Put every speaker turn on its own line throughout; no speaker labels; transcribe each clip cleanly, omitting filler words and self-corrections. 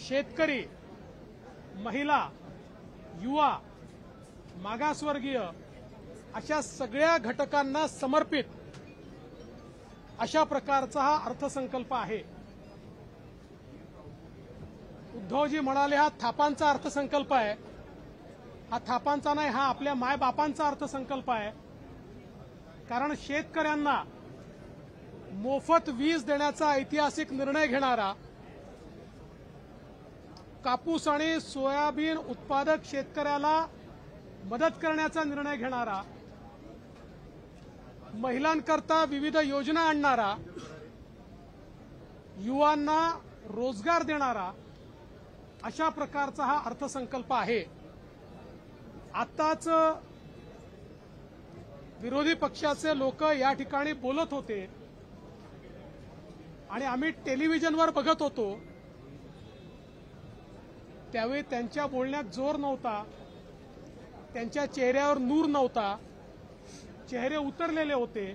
शेतकरी, महिला, युवा, मागासवर्गीय अशा सगळ्या घटकांना समर्पित अशा प्रकारचा हा अर्थसंकल्प आहे। उद्धवजी म्हणाले हा थापांचा अर्थसंकल्प आहे। हा थापांचा नाही, हा आपल्या मायबापांचा अर्थसंकल्प आहे। कारण शेतकऱ्यांना मोफत वीज देण्याचा ऐतिहासिक निर्णय घेणारा, कापूस आणि सोयाबीन उत्पादक शेतकऱ्याला मदत करण्याचा निर्णय घेणारा, महिलांकरता विविध योजना आणणारा, युवांना रोजगार देणारा अशा प्रकारचा हा अर्थसंकल्प आहे। आताच विरोधी पक्षाचे लोक या ठिकाणी बोलत होते आणि आम्ही टेलिव्हिजनवर बघत होतो, त्यावेळी त्यांच्या बोलण्यात जोर नव्हता, त्यांच्या चेहऱ्यावर नूर नव्हता, चेहरे उतरलेले होते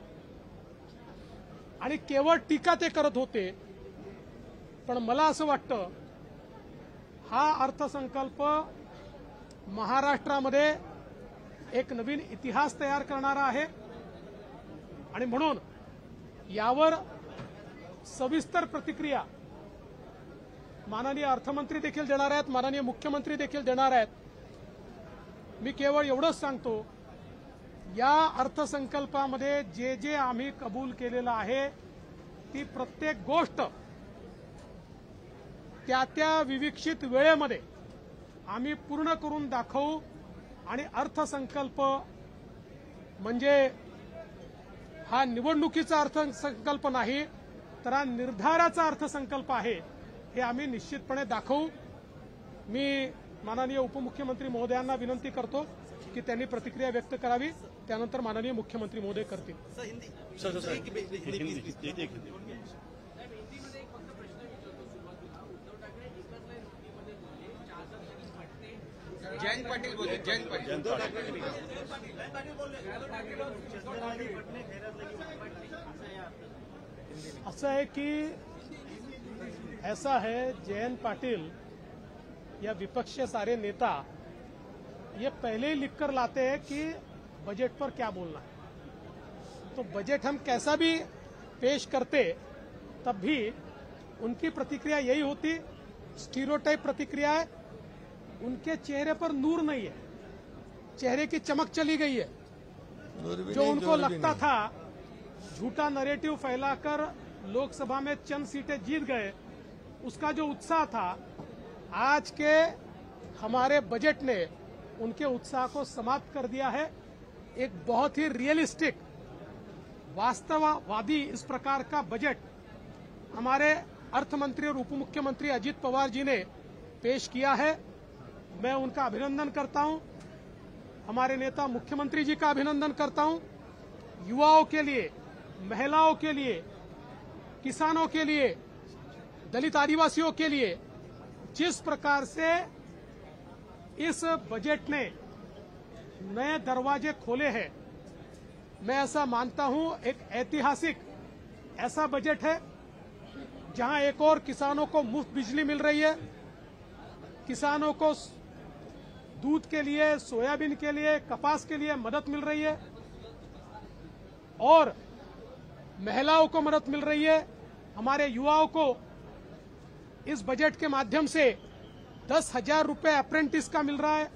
आणि केवळ टीका ते करत होते। पण मला असं वाटतं हा अर्थसंकल्प महाराष्ट्रामध्ये एक नवीन इतिहास तयार करणारा आहे आणि म्हणून यावर सविस्तर प्रतिक्रिया माननीय अर्थमंत्री देखील देणार आहेत, माननीय मुख्यमंत्री देखील देणार आहेत। मी केवळ एवढंच सांगतो, या अर्थसंकल्पामध्ये जे जे आम्ही कबूल केलेलं आहे ती प्रत्येक गोष्ट त्या त्या विविक्षित वेळेमध्ये आम्ही पूर्ण करून दाखवू आणि अर्थसंकल्प म्हणजे हा निवडणुकीचा अर्थसंकल्प नाही, तर हा निर्धाराचा अर्थसंकल्प आहे, हे आम्ही निश्चितपणे दाखवू। मी माननीय उपमुख्यमंत्री महोदयांना विनंती करतो की त्यांनी प्रतिक्रिया व्यक्त करावी, त्यानंतर माननीय मुख्यमंत्री महोदय करतील।
जयंत पाटील बोले, जयंत पाटील
ऐसा है कि ऐसा है, जयंत पाटिल या विपक्ष के सारे नेता ये पहले ही लिखकर लाते हैं कि बजट पर क्या बोलना है। तो बजट हम कैसा भी पेश करते तब भी उनकी प्रतिक्रिया यही होती, स्टीरियोटाइप प्रतिक्रिया है। उनके चेहरे पर नूर नहीं है, चेहरे की चमक चली गई है। जो उनको लगता था झूठा नैरेटिव फैलाकर लोकसभा में चंद सीटें जीत गए, उसका जो उत्साह था, आज के हमारे बजट ने उनके उत्साह को समाप्त कर दिया है। एक बहुत ही रियलिस्टिक, वास्तववादी इस प्रकार का बजट हमारे अर्थमंत्री और उपमुख्यमंत्री अजित पवार जी ने पेश किया है। मैं उनका अभिनंदन करता हूं, हमारे नेता मुख्यमंत्री जी का अभिनंदन करता हूं। युवाओं के लिए, महिलाओं के लिए, किसानों के लिए, दलित आदिवासियों के लिए जिस प्रकार से इस बजट ने नए दरवाजे खोले हैं, मैं ऐसा मानता हूं एक ऐतिहासिक ऐसा बजट है जहां एक और किसानों को मुफ्त बिजली मिल रही है, किसानों को दूध के लिए, सोयाबीन के लिए, कपास के लिए मदद मिल रही है और महिलाओं को मदद मिल रही है। हमारे युवाओं को इस बजट के माध्यम से 10,000 रुपए अप्रेंटिस का मिल रहा है।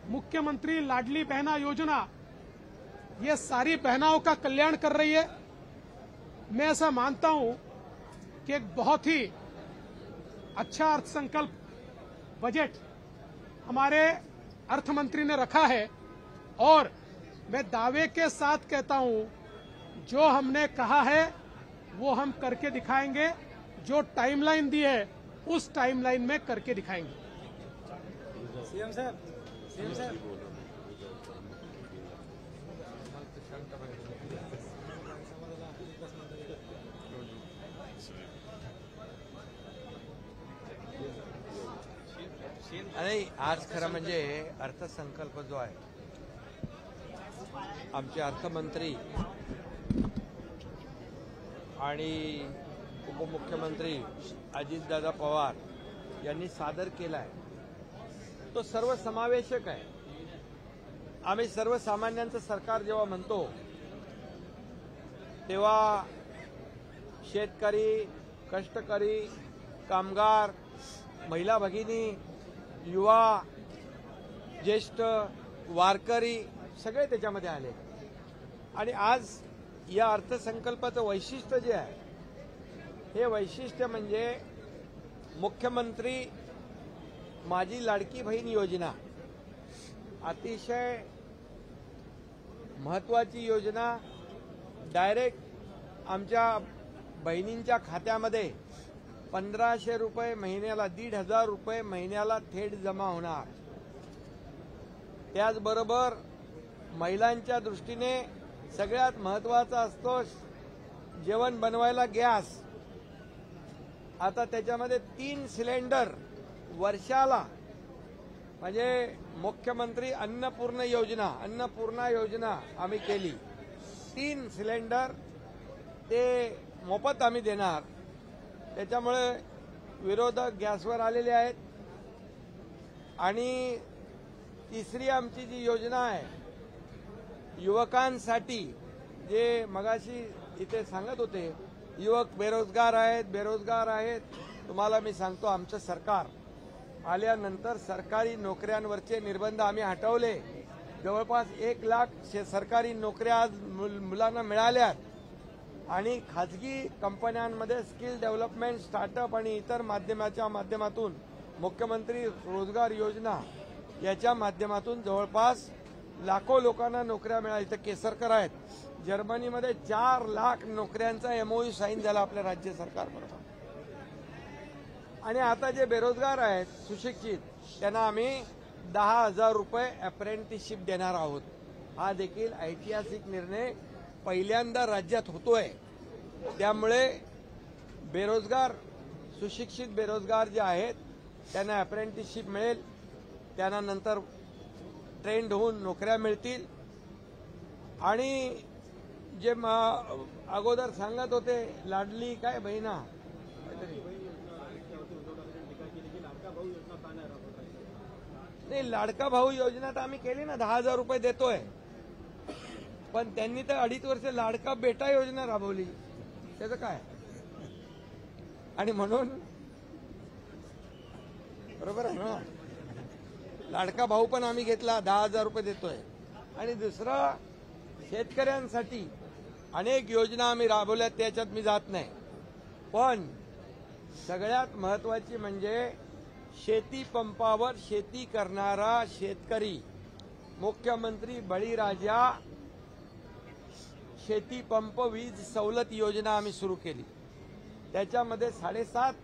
मुख्यमंत्री लाडली बहना योजना ये सारी बहनाओं का कल्याण कर रही है। मैं ऐसा मानता हूं कि एक बहुत ही अच्छा अर्थसंकल्प बजट हमारे अर्थमंत्री ने रखा है और मैं दावे के साथ कहता हूं, जो हमने कहा है वो हम करके दिखाएंगे। जो टाइमलाइन दी है उस टाइमलाइन में करके दिखाएंगे।
सीएम साहब, सीएम साहब,
आणि आज खरं म्हणजे अर्थसंकल्प जो आहे, आमचे अर्थमंत्री आणि उपमुख्यमंत्री अजितदादा पवार यांनी सादर केला आहे तो सर्वसमावेशक आहे. आम्ही सर्वसामान्यांचं सरकार जेव्हा म्हणतो तेव्हा शेतकरी, कष्टकरी, कामगार, महिला भगिनी, युवा, ज्येष्ठ, वारकरी सगळे त्याच्यामध्ये आले. आणि आज या अर्थसंकल्पाचं वैशिष्ट्य जे आहे हे वैशिष्ट्य म्हणजे मुख्यमंत्री माझी लाडकी बहीण योजना, अतिशय महत्वाची योजना. डायरेक्ट आमच्या बहिणींच्या खात्यामध्ये 1500 रुपये महिन्याला, 1500 रुपये महिन्याला थेट जमा होणार. त्याचबरोबर महिलांच्या दृष्टीने सगळ्यात महत्वाचा असतो जेवण बनवायला गॅस. आता त्याच्यामध्ये 3 सिलेंडर वर्षाला, म्हणजे मुख्यमंत्री अन्नपूर्णा योजना आम्ही केली. 3 सिलेंडर ते मोफत आम्ही देणार. त्याच्यामुळे विरोधक गॅसवर आलेले आहेत. आणि तिसरी आमची जी योजना आहे युवकांसाठी, जे मगाशी इथे सांगत होते युवक बेरोजगार आहेत. तुम्हाला मी सांगतो आमचं सरकार आल्यानंतर सरकारी नोकऱ्यांवरचे निर्बंध आम्ही हटवले. जवळपास 1 लाख सरकारी नोकऱ्या आज मुलांना मिळाल्यात. आणि खाजगी कंपन्यांमध्ये स्किल डेव्हलपमेंट, स्टार्टअप आणि इतर माध्यमातून मुख्यमंत्री रोजगार योजना याच्या माध्यमातून जवळपास लाखो लोकांना नोकऱ्या मिळाल्या. इथं केसरकर आहेत. जर्मनीमध्ये 4 लाख नोकऱ्यांचा MOU साईन झाला आपल्या राज्य सरकारबरोबर. आणि आता जे बेरोजगार आहेत सुशिक्षित त्यांना आम्ही 10,000 रुपये अप्रेंटिसशिप देणार आहोत. हा देखील ऐतिहासिक निर्णय पहिल्यांदा राज्यात होतोय. त्यामुळे बेरोजगार, सुशिक्षित बेरोजगार जे आहेत त्यांना अप्रेंटिसशिप मिळेल. त्यांना नंतर ट्रेंड होऊन नोकऱ्या मिळतील. आणि जे अगोदर सांगत होते लाडली काय बहिणा, नाही लाडका भाऊ योजना तर आम्ही केली ना, 10,000 रुपये देतोय. पण त्यांनी तर 2.5 वर्ष लाडका बेटा योजना राबवली. त्याचं काय? आणि म्हणून बरोबर आहे ना, लाडका भाऊ पण आम्ही घेतला, 10,000 रुपये देतोय. आणि दुसरा शेतकऱ्यांसाठी अनेक योजना आम्ही राबवल्या, त्याच्यात मी जात नाही. पण सगळ्यात महत्वाची म्हणजे शेती पंपावर शेती करणारा शेतकरी, मुख्यमंत्री बळीराजा शेती पंप वीज सवलत योजना आम्ही सुरू केली. त्याच्यामध्ये 7.5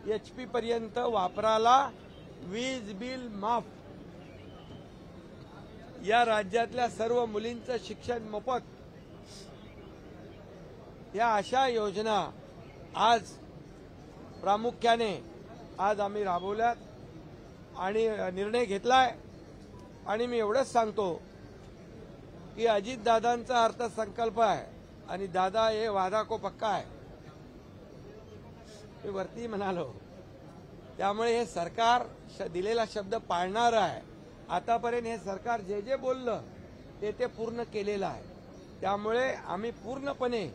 HP पर्यंत वापराला वीज बिल माफ. या राज्यातल्या सर्व मुलींचं शिक्षण मोफत. या अशा योजना आज प्रामुख्याने आज आम्ही राबवल्यात आणि निर्णय घेतलाय. आणि मी एवढंच सांगतो की अजितदादांचा अर्थसंकल्प आहे आणि दादा हे वादा को पक्का आहे, मी वरती म्हणालो. त्यामुळे हे सरकार दिलेला शब्द पाळणार आहे. आतापर्यंत हे सरकार जे जे बोललं ते पूर्ण केलेलं आहे. त्यामुळे आम्ही पूर्णपणे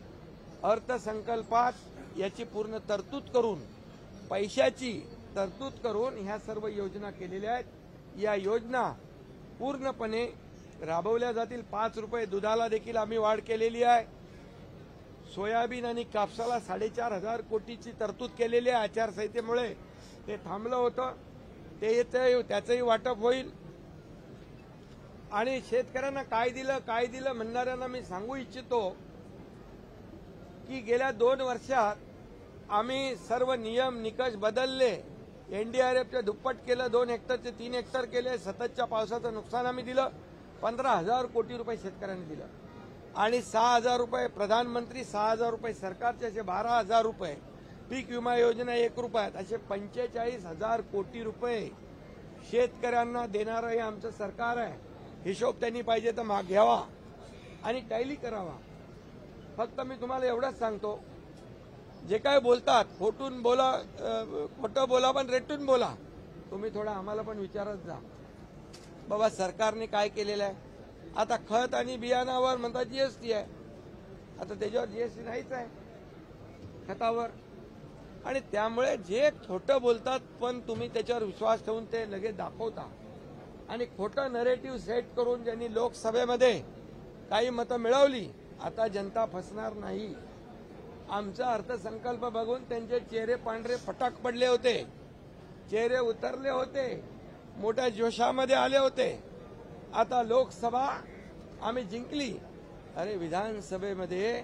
अर्थसंकल्पात याची पूर्ण तरतूद करून, पैशाची तरतूद करून ह्या सर्व योजना केलेल्या आहेत. या योजना पूर्णपणे राबवल्या जातील. 5 रुपये दुधाला देखील आम्ही वाढ केलेली आहे. सोयाबीन आणि कापसाला 4,500 कोटीची तरतूद केलेली आहे. आचारसंहितेमुळे ते थांबलं होतं, त्याचंही वाटप होईल. आणि शेतकऱ्यांना काय दिलं म्हणणाऱ्यांना मी सांगू इच्छितो की गेल्या 2 वर्षात आम्ही सर्व नियम निकष बदलले. NDRFचे दुप्पट केलं, 2 हेक्टरचे 3 हेक्टर केले. सततच्या पावसाचं नुकसान आम्ही दिलं. 15,000 कोटी रुपये शेतकऱ्यांनी दिलं. आणि 6,000 रुपये प्रधानमंत्री, 6,000 रुपये सरकारचे, असे 12,000 रुपये. पीक विमा योजना 1 रुपयात, असे 45,000 कोटी रुपये शेतकऱ्यांना देणारं हे आमचं सरकार आहे. हिशोब त्यांनी पाहिजे तर घ्यावा आणि टॅली करावा. फक्त मी तुम्हाला एवढंच सांगतो जे काय बोलतात खोटून बोला, खोटं बोला पण रेटून बोला. तुम्ही थोडा आम्हाला पण विचारत जा बाबा सरकारने काय केलेलं आहे. आता खत आणि बियाणावर म्हणतात जीएसटी आहे, आता त्याच्यावर जीएसटी नाहीच आहे खतावर. आणि त्यामुळे जे खोटं बोलतात पण तुम्ही त्याच्यावर विश्वास ठेवून ते लगेच दाखवता आणि खोटं नरेटिव्ह सेट करून ज्यांनी लोकसभेमध्ये काही मतं मिळवली, आता जनता फसणार नाही. आमचा अर्थसंकल्प बघून त्यांचे चेहरे पांढरे फटाक पडले होते, चेहरे उतरले होते, मोठ्या जोशामध्ये आले होते. आता लोकसभा आम्ही जिंकली. अरे विधानसभेमध्ये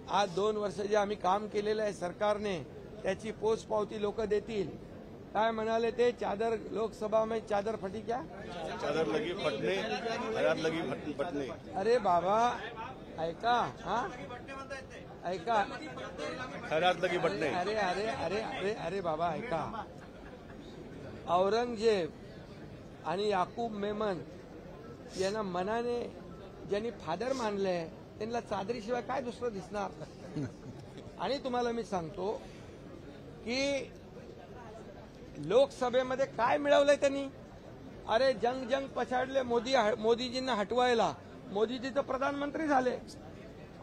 आज 2 वर्ष जे आम्ही काम केलेलं आहे सरकारने त्याची पोचपावती लोक देतील. काय म्हणाले ते, चादर लोकसभा में चादर फटी क्या,
चादर लगी फटने, हरात लगी फटने.
अरे बाबा ऐका, हा ऐका,
हरात लगी फटने.
अरे अरे अरे अरे अरे बाबा ऐका. औरंगजेब आणि याकूब मेमन यांना मनाने ज्यांनी फादर मानले त्यांना चादरीशिवाय काय दुसरं दिसणार. आणि तुम्हाला मी सांगतो की लोकसभेमध्ये काय मिळवलंय त्यांनी. अरे जंग पछाडले मोदीजींना हटवायला. मोदीजी तर प्रधानमंत्री झाले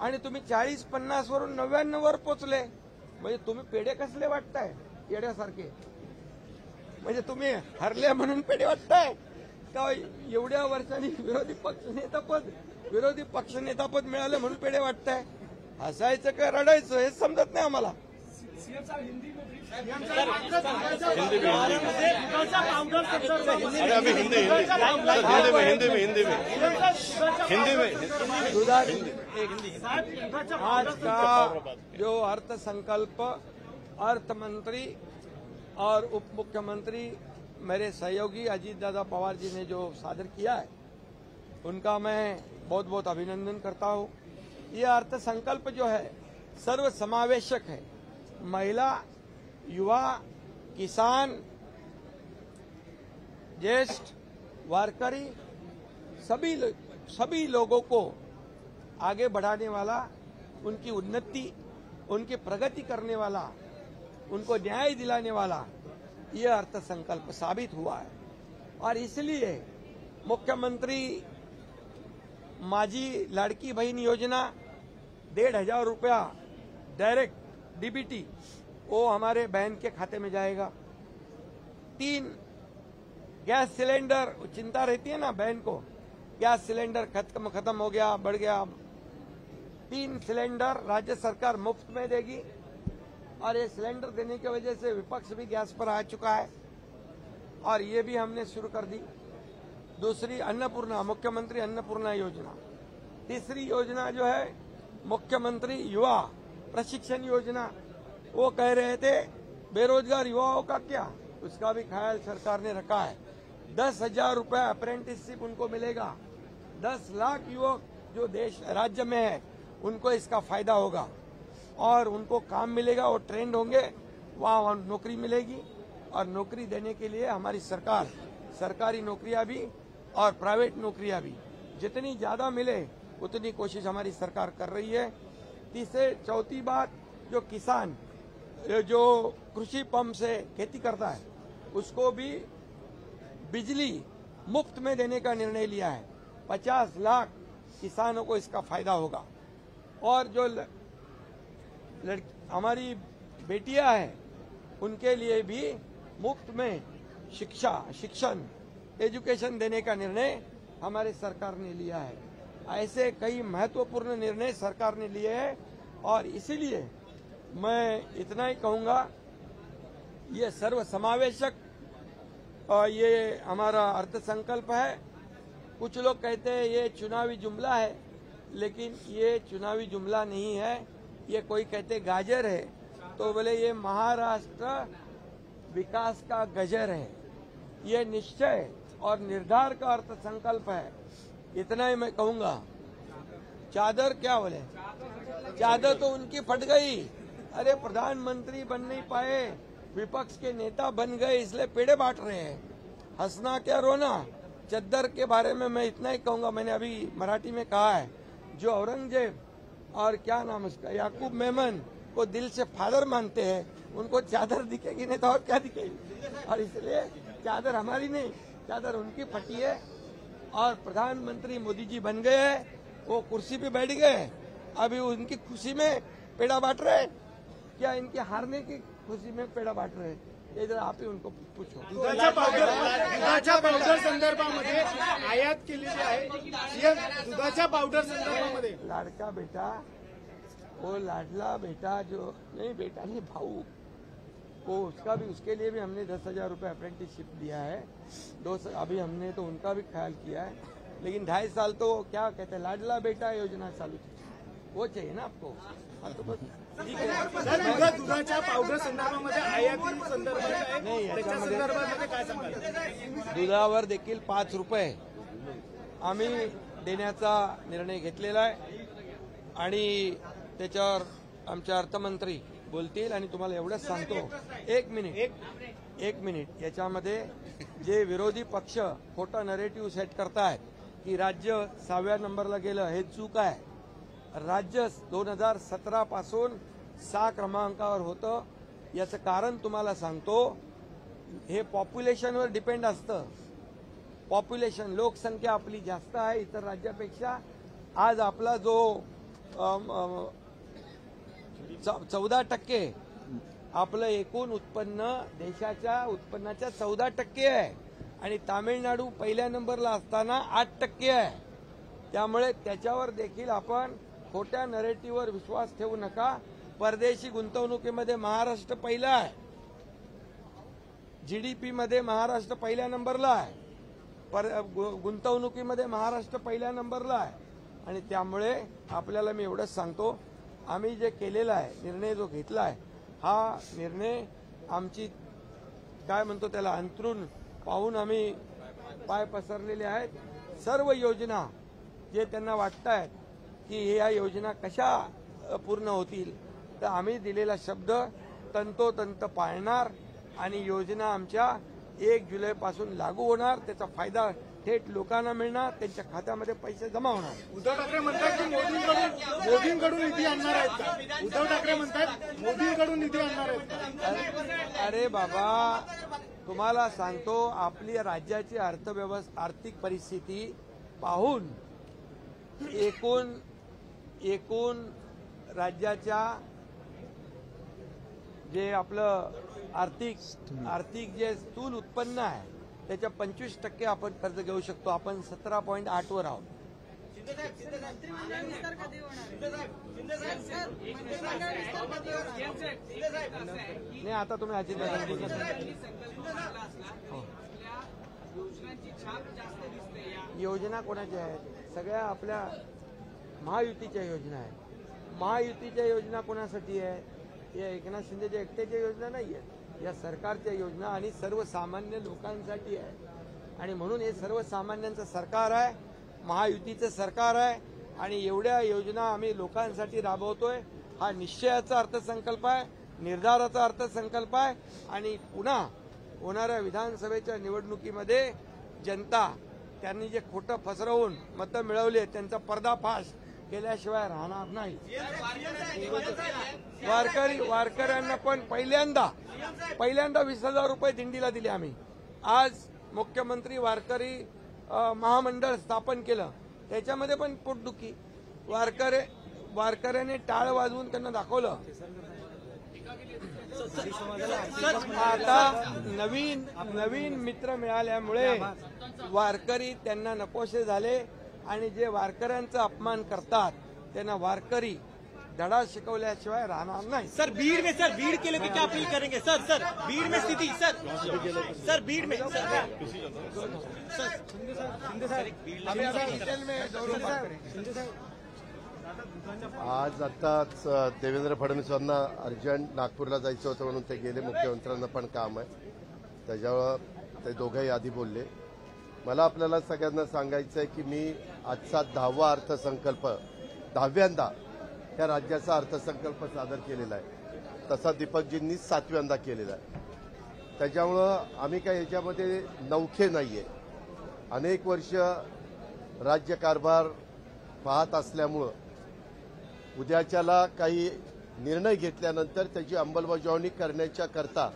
आणि तुम्ही 40-50 वरून 99 वर पोचले. म्हणजे तुम्ही पेढे कसले वाटताय येड्यासारखे. म्हणजे तुम्ही हरले म्हणून पेढे वाटताय का एवढ्या वर्षांनी विरोधी पक्षनेतापद मिळालं म्हणून पेढे वाटताय. हसायचं का रडायचं हे समजत नाही आम्हाला.
अरे अभी हिंदी में
आज का जो अर्थसंकल्प अर्थ मंत्री और उप मुख्यमंत्री मेरे सहयोगी अजीत दादा पवार जी ने जो सादर किया है उनका मैं बहुत बहुत अभिनंदन करता हूँ. ये अर्थसंकल्प जो है सर्व समावेशक है. महिला, युवा, किसान, ज्येष्ठ, वारकरी सभी लोगों को आगे बढ़ाने वाला, उनकी उन्नति, उनकी प्रगति करने वाला, उनको न्याय दिलाने वाला ये अर्थसंकल्प साबित हुआ है. और इसलिए मुख्यमंत्री माझी लाड़की बहन योजना 1,500 रुपया डायरेक्ट डीबीटी वो हमारे बहन के खाते में जाएगा. 3 गैस सिलेंडर, चिंता रहती है ना बहन को, गैस सिलेंडर खत्म हो गया, बढ़ गया. 3 सिलेंडर राज्य सरकार मुफ्त में देगी. और ये सिलेंडर देने की वजह से विपक्ष भी गैस पर आ चुका है और ये भी हमने शुरू कर दी. दूसरी अन्नपूर्णा, मुख्यमंत्री अन्नपूर्णा योजना. तीसरी योजना जो है मुख्यमंत्री युवा प्रशिक्षण योजना. वो कह रहे थे बेरोजगार युवाओं का क्या, उसका भी ख्याल सरकार ने रखा है. 10,000 रुपया अप्रेंटिसशिप उनको मिलेगा. 10 लाख युवक जो देश राज्य में है उनको इसका फायदा होगा और उनको काम मिलेगा, वो ट्रेंड होंगे, वहाँ नौकरी मिलेगी. और नौकरी देने के लिए हमारी सरकार सरकारी नौकरियां भी और प्राइवेट नौकरियां भी जितनी ज्यादा मिले उतनी कोशिश हमारी सरकार कर रही है. चौथी बात, जो किसान जो कृषि पंप से खेती करता है उसको भी बिजली मुफ्त में देने का निर्णय लिया है. 50 लाख किसानों को इसका फायदा होगा. और जो हमारी बेटियां हैं उनके लिए भी मुफ्त में शिक्षण एजुकेशन देने का निर्णय हमारे सरकार ने लिया है. ऐसे कई महत्वपूर्ण निर्णय सरकार ने लिए हैं और इसीलिए मैं इतना ही कहूंगा, ये सर्व समावेशक ये हमारा अर्थसंकल्प है. कुछ लोग कहते हैं ये चुनावी जुमला है, लेकिन ये चुनावी जुमला नहीं है. ये कोई कहते गाजर है तो बोले ये महाराष्ट्र विकास का गजर है. ये निश्चय और निर्धार का अर्थसंकल्प है. इतना ही मैं कहूंगा. चादर क्या बोले, चादर तो उनकी फट गई. अरे प्रधानमंत्री बन नहीं पाए, विपक्ष के नेता बन गए इसलिए पेड़े बांट रहे हैं. हंसना क्या रोना. चद्दर के बारे में मैं इतना ही कहूंगा, मैंने अभी मराठी में कहा है, जो औरंगजेब और क्या नाम उसका याकूब मेमन को दिल से फादर मानते हैं उनको चादर दिखेगी नहीं तो और क्या दिखेगी। और इसलिए चादर हमारी नहीं, चादर उनकी फटी है। और प्रधानमंत्री मोदी जी बन गए हैं, वो कुर्सी पे बैठ गए, अभी उनकी खुशी में पेड़ा बांट रहे हैं क्या इनके हारने की खुशी में पेड़ा बांट रहे हैं? ये जरा आप ही उनको पूछो।
दुधाच्या पावडर संदर्भामध्ये आयात केलेली आहे, दुधाच्या पावडर संदर्भामध्ये
लाडका बेटा, वो लाडला बेटा जो नहीं, बेटा नहीं, भाऊ, वो उसका भी, उसके लिए भी हमने 10,000 रुपये अप्रेंटिसशिप दिया है। अभी हमने तो उनका भी ख्याल किया है, लेकिन 2.5 साल तो क्या कहते हैं, लाडला बेटा योजना चालू थी, वो चाहिए ना आपको। हाँ, तो बस ठीक है।
दुधाच्या पावडर संदर्भामध्ये आयाती संदर्भात
नाही,
त्याच्या
याच्यामध्ये
संदर्भामध्ये काय सांगाल?
दुधावर देखील 5 रुपये आम्ही देण्याचा निर्णय घेतलेला आहे आणि त्याच्यावर आमचे अर्थमंत्री बोलतील आणि तुम्हाला एवढंच सांगतो, एक मिनिट याच्यामध्ये जे विरोधी पक्ष खोटा नरेटिव्ह सेट करतायत की राज्य 6व्या नंबरला गेलं, हे चूक आहे। राज्य 2017 पासून 6 क्रमांकावर होतं। याचं कारण तुम्हाला सांगतो, हे पॉप्युलेशनवर डिपेंड असतं। पॉप्युलेशन, लोकसंख्या आपली जास्त आहे इतर राज्यापेक्षा। आज आपला जो 14% आपलं एकूण उत्पन्न देशाच्या उत्पन्नाच्या 14% आहे आणि तामिळनाडू पहिल्या नंबरला असताना 8% आहे। त्यामुळे त्याच्यावर देखील आपण खोट्या नरेटिव्हवर विश्वास ठेवू नका। परदेशी गुंतवणुकीमध्ये महाराष्ट्र पहिला आहे, जीडीपी मध्ये महाराष्ट्र पहिल्या नंबरला आहे, गुंतवणुकीमध्ये महाराष्ट्र पहिल्या नंबरला आहे। आणि त्यामुळे आपल्याला मी एवढंच सांगतो, आम्ही जे केलेला आहे निर्णय जो घेतला आहे, हा निर्णय आमची काय म्हणतो त्याला अंतरून पाहून आम्ही पाय पसरलेले आहेत। सर्व योजना जे त्यांना वाटतायत की या योजना कशा पूर्ण होतील, तर आम्ही दिलेला शब्द तंतोतंत पाळणार आणि योजना आमच्या 1 जुलैपासून लागू होणार। त्याचा फायदा थेट लोकांना मिळणार, त्यांच्या खात्यामध्ये पैसे जमा होणार।
उद्धव ठाकरे म्हणतात की मोदींकडून निधी आणणार आहेत का? उद्धव ठाकरे म्हणतात मोदींकडून निधी आणणार आहेत का?
अरे बाबा, तुम्हाला सांगतो, आपली राज्याची आर्थिक परिस्थिती पाहून एकूण राज्याच्या जे आपलं आर्थिक जे स्थूल उत्पन्न आहे त्याच्या 25% आपण कर्ज घेऊ शकतो। आपण 17.8 वर आहोत। नाही, आता तुम्ही अजित योजना कोणाच्या आहेत? सगळ्या आपल्या महायुतीच्या योजना आहेत। महायुतीच्या योजना कोणासाठी आहे? या एकनाथ शिंदेच्या एकट्याच्या योजना नाही आहेत, या सरकारच्या योजना आणि सर्वसामान्य लोकांसाठी आहे। आणि म्हणून हे सर्वसामान्यांचं सरकार आहे, महायुतीचं सरकार आहे आणि एवढ्या योजना आम्ही लोकांसाठी राबवतोय। हा निश्चयाचा अर्थसंकल्प आहे, निर्धाराचा अर्थसंकल्प आहे। आणि पुन्हा होणाऱ्या विधानसभेच्या निवडणुकीमध्ये जनता त्यांनी जे खोटं फसरवून मतं मिळवली त्यांचा पर्दाफाश केल्याशिवाय राहणार नाही। वारकऱ्यांना पण पहिल्यांदा 20,000 रुपये दिंडीला दिले आम्ही। आज मुख्यमंत्री वारकरी महामंडळ स्थापन केलं, त्याच्यामध्ये पण पोटदुखी। वारकऱ्याने टाळ वाजवून त्यांना दाखवलं। आता नवीन मित्र मिळाल्यामुळे वारकरी त्यांना नकोसे झाले आणि जे वारकऱ्यांचा अपमान करतात त्यांना वारकरी धडा शिकवल्याशिवाय राहणार नाही।
सर भीड़ के लिए क्या अपील करेंगे? सर भीड़ में स्थिति, सर भीड़ में
आज आताच देवेंद्र फडणवीस यांना अर्जंट नागपूरला जायचं होतं म्हणून ते गेले। मुख्यमंत्र्यांना पण काम आहे, त्याच्यावर ते दोघंही आधी बोलले। मला आपल्याला सगळ्यांना सांगायचं आहे की मी आजचा 10वा अर्थसंकल्प 10व्यांदा या राज्याचा अर्थसंकल्प सादर केलेला आहे, तसा दीपकजींनी 7व्यांदा केलेला आहे। त्याच्यामुळं आम्ही काही याच्यामध्ये नवखे नाहीये। अनेक वर्ष राज्यकारभार पाहत असल्यामुळं उद्याच्याला काही निर्णय घेतल्यानंतर त्याची अंमलबजावणी करण्याच्या करता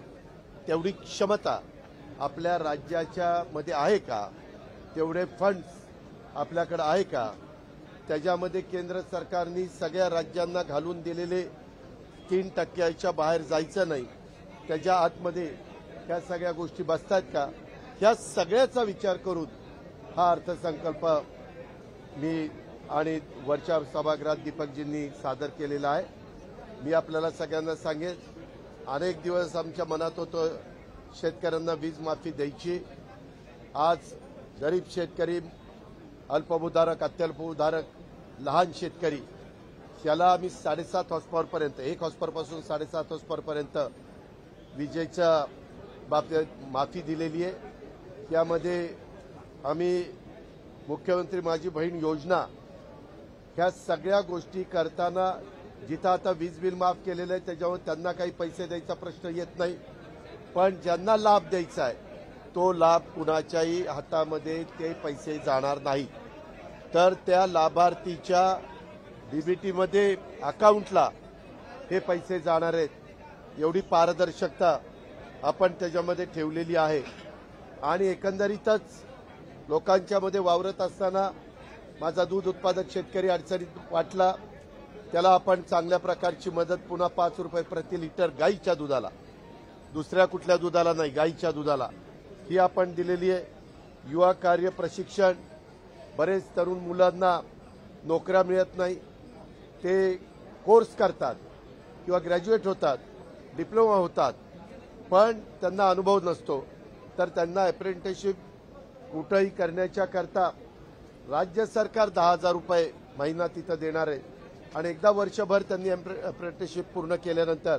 तेवढी क्षमता आपल्या राज्याच्या मध्ये आहे का, तेवढे फंड्स आपल्याकडे आहे का, त्याच्यामध्ये केंद्र सरकारने सगळ्या राज्यांना घालून दिलेले 3% बाहेर जायचं नाही, त्याच्या आतमध्ये ह्या सगळ्या गोष्टी बसतात का, ह्या सगळ्याचा विचार करून हा अर्थसंकल्प मी आणि वरच्या सभागृहात दीपकजींनी सादर केलेला आहे. मी आपल्याला सगळ्यांना सांगेन, अनेक दिवस आमच्या मनात होतं शेतकऱ्यांना वीज माफी द्यायची. आज गरीब शेतकरी, अल्पभूधारक, अत्यल्पभूधारक, लहान शेतकरी याला आम्ही 7.5 हॉर्सपॉवरपर्यंत 1 हॉर्सपॉवरपासून 7.5 हॉर्सपॉवरपर्यंत विजेच्या बाबतीत माफी दिलेली आहे. यामध्ये आम्ही मुख्यमंत्री माझी बहीण योजना ह्या सगळ्या गोष्टी करताना जिथं आता वीज बिल माफ केलेलं आहे त्याच्यावर त्यांना काही पैसे द्यायचा प्रश्न येत नाही, पण ज्यांना लाभ द्यायचा आहे तो लाभ कुणाच्याही हातामध्ये ते पैसे जाणार नाही, तर त्या लाभार्थीच्या डीबीटीमध्ये अकाउंटला हे पैसे जाणार आहेत. एवढी पारदर्शकता आपण त्याच्यामध्ये ठेवलेली आहे. आणि एकंदरीतच लोकांच्या मध्ये वावरत असताना माझा दूध उत्पादक शेतकरी अडचणीत वाटला, त्याला आपण चांगल्या प्रकारची मदत पुन्हा 5 रुपये प्रति लिटर गाईच्या दुधाला, दुसऱ्या कुठल्या दुधाला नाही, गाईच्या दुधाला ही आपण दिलेली आहे. युवा कार्य प्रशिक्षण, बरेच तरुण मुलांना नोकऱ्या मिळत नाही, ते कोर्स करतात किंवा ग्रॅज्युएट होतात, डिप्लोमा होतात, पण त्यांना अनुभव नसतो, तर त्यांना अप्रेंटिसशिप कुठंही करण्याच्या करता राज्य सरकार 10,000 रुपये महिना तिथं देणार आहे. आणि एकदा वर्षभर त्यांनी अप्रेंटिसशिप पूर्ण केल्यानंतर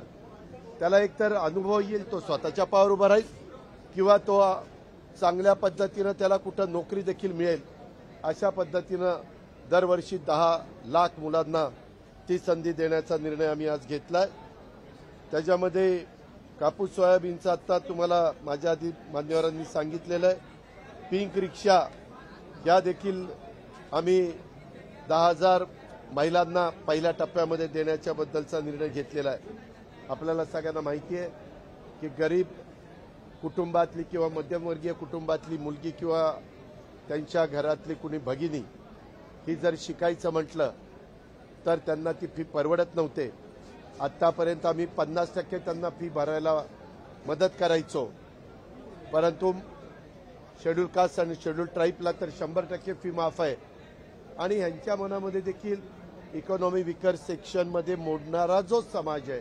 त्याला एकतर अनुभव येईल, तो स्वतःच्या पायावर उभा राहील किंवा तो चांगल्या पद्धतीनं त्याला कुठं नोकरी देखील मिळेल. अशा पद्धतीनं दरवर्षी 10 लाख मुलांना ती संधी देण्याचा निर्णय आम्ही आज घेतलाय. त्याच्यामध्ये कापूस सोयाबीनचा आता तुम्हाला माझ्या आधी मान्यवरांनी सांगितलेलं आहे. पिंक रिक्षा या देखील आम्ही 10,000 महिलांना पहिल्या टप्प्यामध्ये देण्याच्या बद्दलचा निर्णय घेतलेला आहे. आपल्याला सगळ्यांना माहिती आहे की गरीब कुटुंबातली किंवा मध्यमवर्गीय कुटुंबातली मुलगी किंवा त्यांच्या घरातली कुणी भगिनी ही जर शिकायचं म्हटलं तर त्यांना ती फी परवडत नव्हते. आतापर्यंत आम्ही 50% त्यांना फी भरायला मदत करायचो, परंतु शेड्यूल कास्ट आणि शेड्यूल ट्राईबला तर 100% फी माफ आहे. आणि ह्यांच्या मनामध्ये देखील इकॉनॉमी विकर सेक्शनमध्ये मोडणारा जो समाज आहे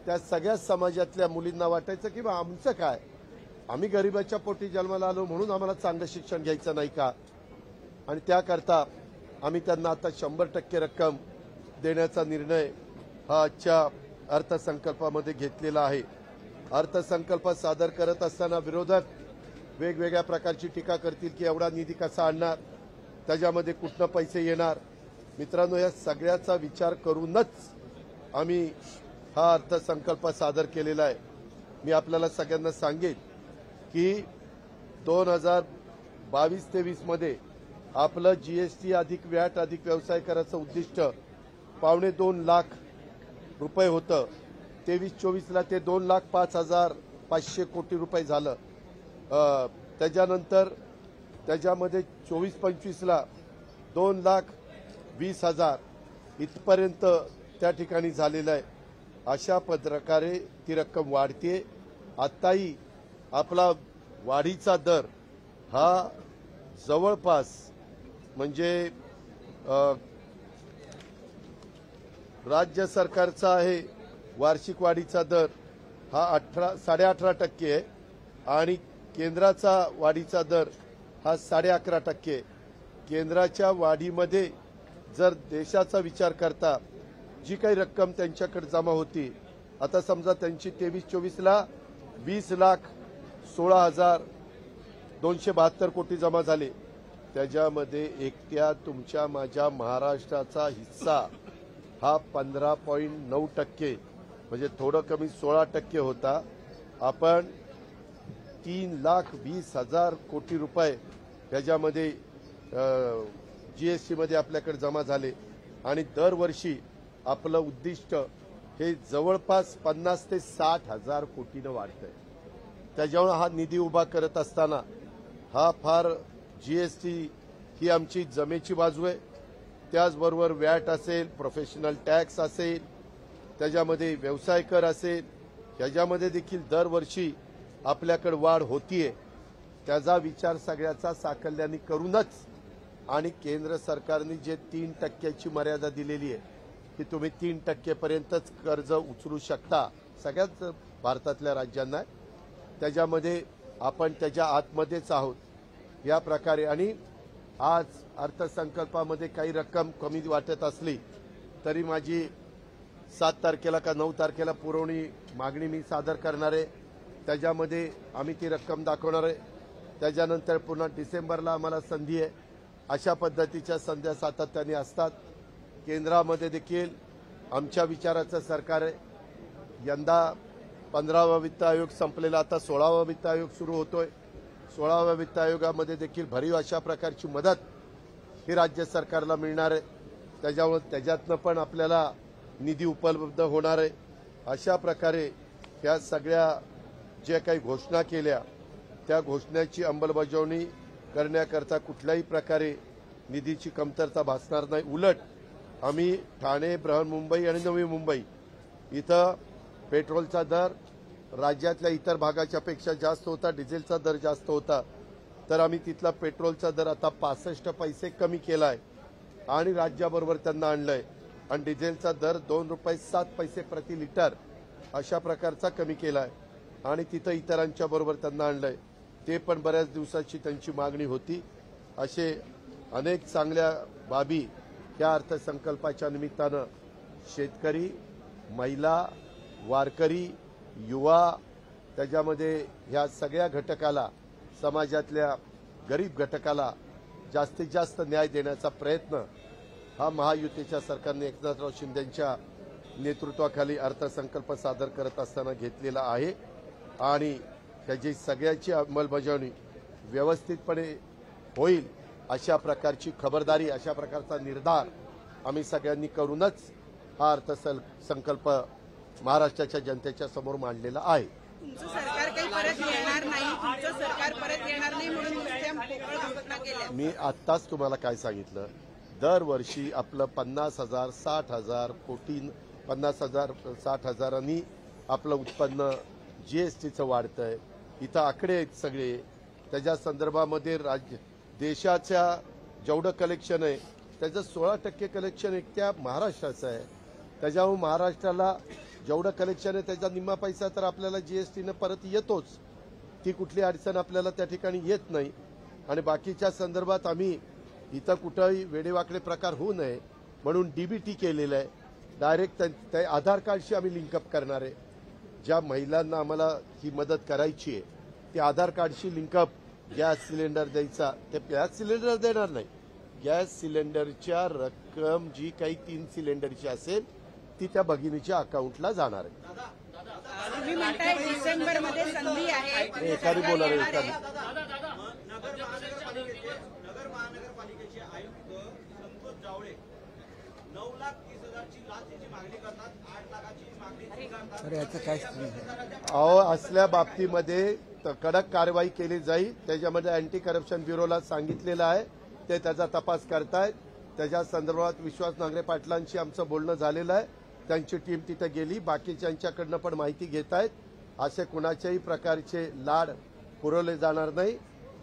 त्या सगळ्या समाजातल्या मुलींना वाटायचं की बा आमचं काय, आम्ही गरिबाच्या पोटी जन्माला आलो म्हणून आम्हाला चांगलं शिक्षण घ्यायचं नाही का. आणि त्याकरता आम्ही त्यांना आता 100% रक्कम देण्याचा निर्णय हा आजच्या अर्थसंकल्पामध्ये घेतलेला आहे. अर्थसंकल्प सादर करत असताना विरोधक वेगवेगळ्या प्रकारची टीका करतील की एवढा निधी कसा आणणार, त्याच्यामध्ये कुठनं पैसे येणार. मित्रांनो, या सगळ्याचा विचार करूनच आम्ही हा अर्थसंकल्प सादर केलेला आहे. मी आपल्याला सगळ्यांना सांगेन की 2022-23 मध्ये आपलं जीएसटी अधिक व्हॅट अधिक व्यवसाय करायचं उद्दिष्ट 2.25 लाख रुपये होतं. 23-24ला ते 2,05,500 कोटी रुपये झालं. त्याच्यानंतर त्याच्यामध्ये 24-25ला 2,20,000 इथपर्यंत त्या ठिकाणी झालेलं आहे. अशा प्रकारे ती रक्कम वाढते. आताही आपला वाढीचा दर हा जवळपास म्हणजे राज्य सरकारचा आहे वार्षिक वाढीचा दर हा 18.5% आहे आणि केंद्राचा वाढीचा दर हा 11.5%. केंद्राच्या वाढीमध्ये जर देशाचा विचार करता जी काही रक्कम त्यांच्याकडे जमा होती, आता समजा त्यांची 23-24ला 20,16,272 कोटी जमा झाले, त्याच्यामध्ये एकट्या तुमच्या माझ्या महाराष्ट्राचा हिस्सा हा 15.9% म्हणजे थोडं कमी 16% होता. आपण 3,20,000 कोटी रुपये त्याच्यामध्ये जीएसटी मध्ये आपल्याकडे जमा झाले आणि दरवर्षी आपलं उद्दिष्ट हे जवळपास 50 ते 60 हजार कोटीनं वाढतंय. त्याच्यामुळे हा निधी उभा करत असताना हा फार जीएसटी ही आमची जमेची बाजू आहे. त्याचबरोबर व्हॅट असेल, प्रोफेशनल टॅक्स असेल, त्याच्यामध्ये व्यवसाय कर असेल, ह्याच्यामध्ये देखील दरवर्षी आपल्याकडे वाढ होतीये. त्याचा विचार सगळ्याचा साकल्याने करूनच आणि केंद्र सरकारने जे 3% मर्यादा दिलेली आहे की तुम्ही 3% पर्यंतच कर्ज उचलू शकता सगळ्याच भारतातल्या राज्यांना, त्याच्यामध्ये आपण त्याच्या आतमध्येच आहोत. या प्रकारे आणि आज अर्थसंकल्पामध्ये काही रक्कम कमी वाटत असली तरी माझी 7 तारखेला का 9 तारखेला पुरवणी मागणी मी सादर करणार आहे. त्याच्यामध्ये आम्ही ती रक्कम दाखवणार आहे. त्याच्यानंतर पुन्हा डिसेंबरला आम्हाला संधी आहे. अशा पद्धतीच्या संध्या सातत्याने असतात. केंद्रामध्ये देखील आमच्या विचाराचं सरकार आहे. यंदा 15वा वित्त आयोग संपलेला, आता 16वा वित्त आयोग सुरू होतोय. 16व्या वित्त आयोगामध्ये देखील भरीव अशा प्रकारची मदत ही राज्य सरकारला मिळणार आहे. त्याच्यामुळे त्याच्यातनं पण आपल्याला निधी उपलब्ध होणार आहे. अशा प्रकारे ह्या सगळ्या ज्या काही घोषणा केल्या त्या घोषणाची अंमलबजावणी करण्याकरता कुठल्याही प्रकारे निधीची कमतरता भासणार नाही. उलट आम्ही ठाणे, बृहन्मुंबई आणि नवी मुंबई इथं पेट्रोलचा दर राज्यातल्या इतर भागाच्या पेक्षा जास्त होता, डिझेलचा दर जास्त होता, तर आम्ही तिथला पेट्रोलचा दर आता 65 पैसे कमी केलाय आणि राज्याबरोबर त्यांना आणलंय आणि डिझेलचा दर 2 रुपये 7 पैसे प्रति लिटर अशा प्रकारचा कमी केलाय आणि तिथं इतरांच्या बरोबर त्यांना आणलंय. ते पण बऱ्याच दिवसाची त्यांची मागणी होती. असे अनेक चांगल्या बाबी या अर्थसंकल्पाच्या निमित्तानं शेतकरी, महिला, वारकरी, युवा, त्याच्यामध्ये ह्या सगळ्या घटकाला, समाजातल्या गरीब घटकाला जास्तीत जास्त न्याय देण्याचा प्रयत्न हा महायुतीच्या सरकारने एकनाथराव शिंदेंच्या नेतृत्वाखाली अर्थसंकल्प सादर करत असताना घेतलेला आहे आणि त्याची सगळ्याची अंमलबजावणी व्यवस्थितपणे होईल अशा प्रकारची खबरदारी, अशा प्रकारचा निर्धार आम्ही सगळ्यांनी करूनच हा अर्थसंकल्प महाराष्ट्राच्या जनतेच्या समोर मांडलेला आहे.
तुमचं सरकार काही परत येणार नाही, तुमचं सरकार परत येणार नाही म्हणून नुसत्या पोकळ घोषणा केल्या.
मी आत्ताच तुम्हाला काय सांगितलं, दरवर्षी आपलं 50,000 60,000 कोटी 50,000 60,000नी आपलं उत्पन्न जीएसटीचं वाढतंय. इथं आकडे आहेत सगळे. त्याच्या संदर्भामध्ये देशाच्या जेवढं कलेक्शन आहे त्याचं 16% कलेक्शन एकट्या महाराष्ट्राचं आहे. त्याच्यामुळे महाराष्ट्राला जेवढं कलेक्शन आहे त्याचा निम्मा पैसा तर आपल्याला जीएसटीनं परत येतोच. ती कुठली अडचण आपल्याला त्या ठिकाणी येत नाही. आणि बाकीच्या संदर्भात आम्ही इथं कुठंही वेडेवाकडे प्रकार होऊ नये म्हणून डीबीटी केलेलं आहे. डायरेक्ट त्या आधार कार्डशी आम्ही लिंकअप करणार आहे. ज्या महिलांना आम्हाला ही मदत करायची आहे ती आधार कार्डशी लिंकअप गॅस सिलेंडर द्यायचा, ते गॅस सिलेंडर देणार नाही. गॅस सिलेंडरच्या रक्कम जी काही 3 सिलेंडरची असेल ती त्या भगिनीच्या अकाउंटला जाणार आहे.
तुम्ही म्हणताय डिसेंबरमध्ये संधी आहे,
एखादी बोला रे एखादी.
नगर महानगरपालिकेचे आयुक्त संतोष जावळे 9,30,000ची लाचेची मागणी करतात, 8 लाखाची मागणी स्वीकारतात.
अहो, असल्या बाबतीमध्ये कडक कारवाई केली जाईल. त्याच्यामध्ये अँटी करप्शन ब्युरोला सांगितलेलं आहे, ते त्याचा तपास करतायत. त्याच्या संदर्भात विश्वास नांगरे पाटलांशी आमचं बोलणं झालेलं आहे. त्यांची टीम तिथे गेली, बाकीच्यांच्याकडनं पण माहिती घेत आहेत. असे कुणाच्याही प्रकारचे लाड पुरवले जाणार नाही.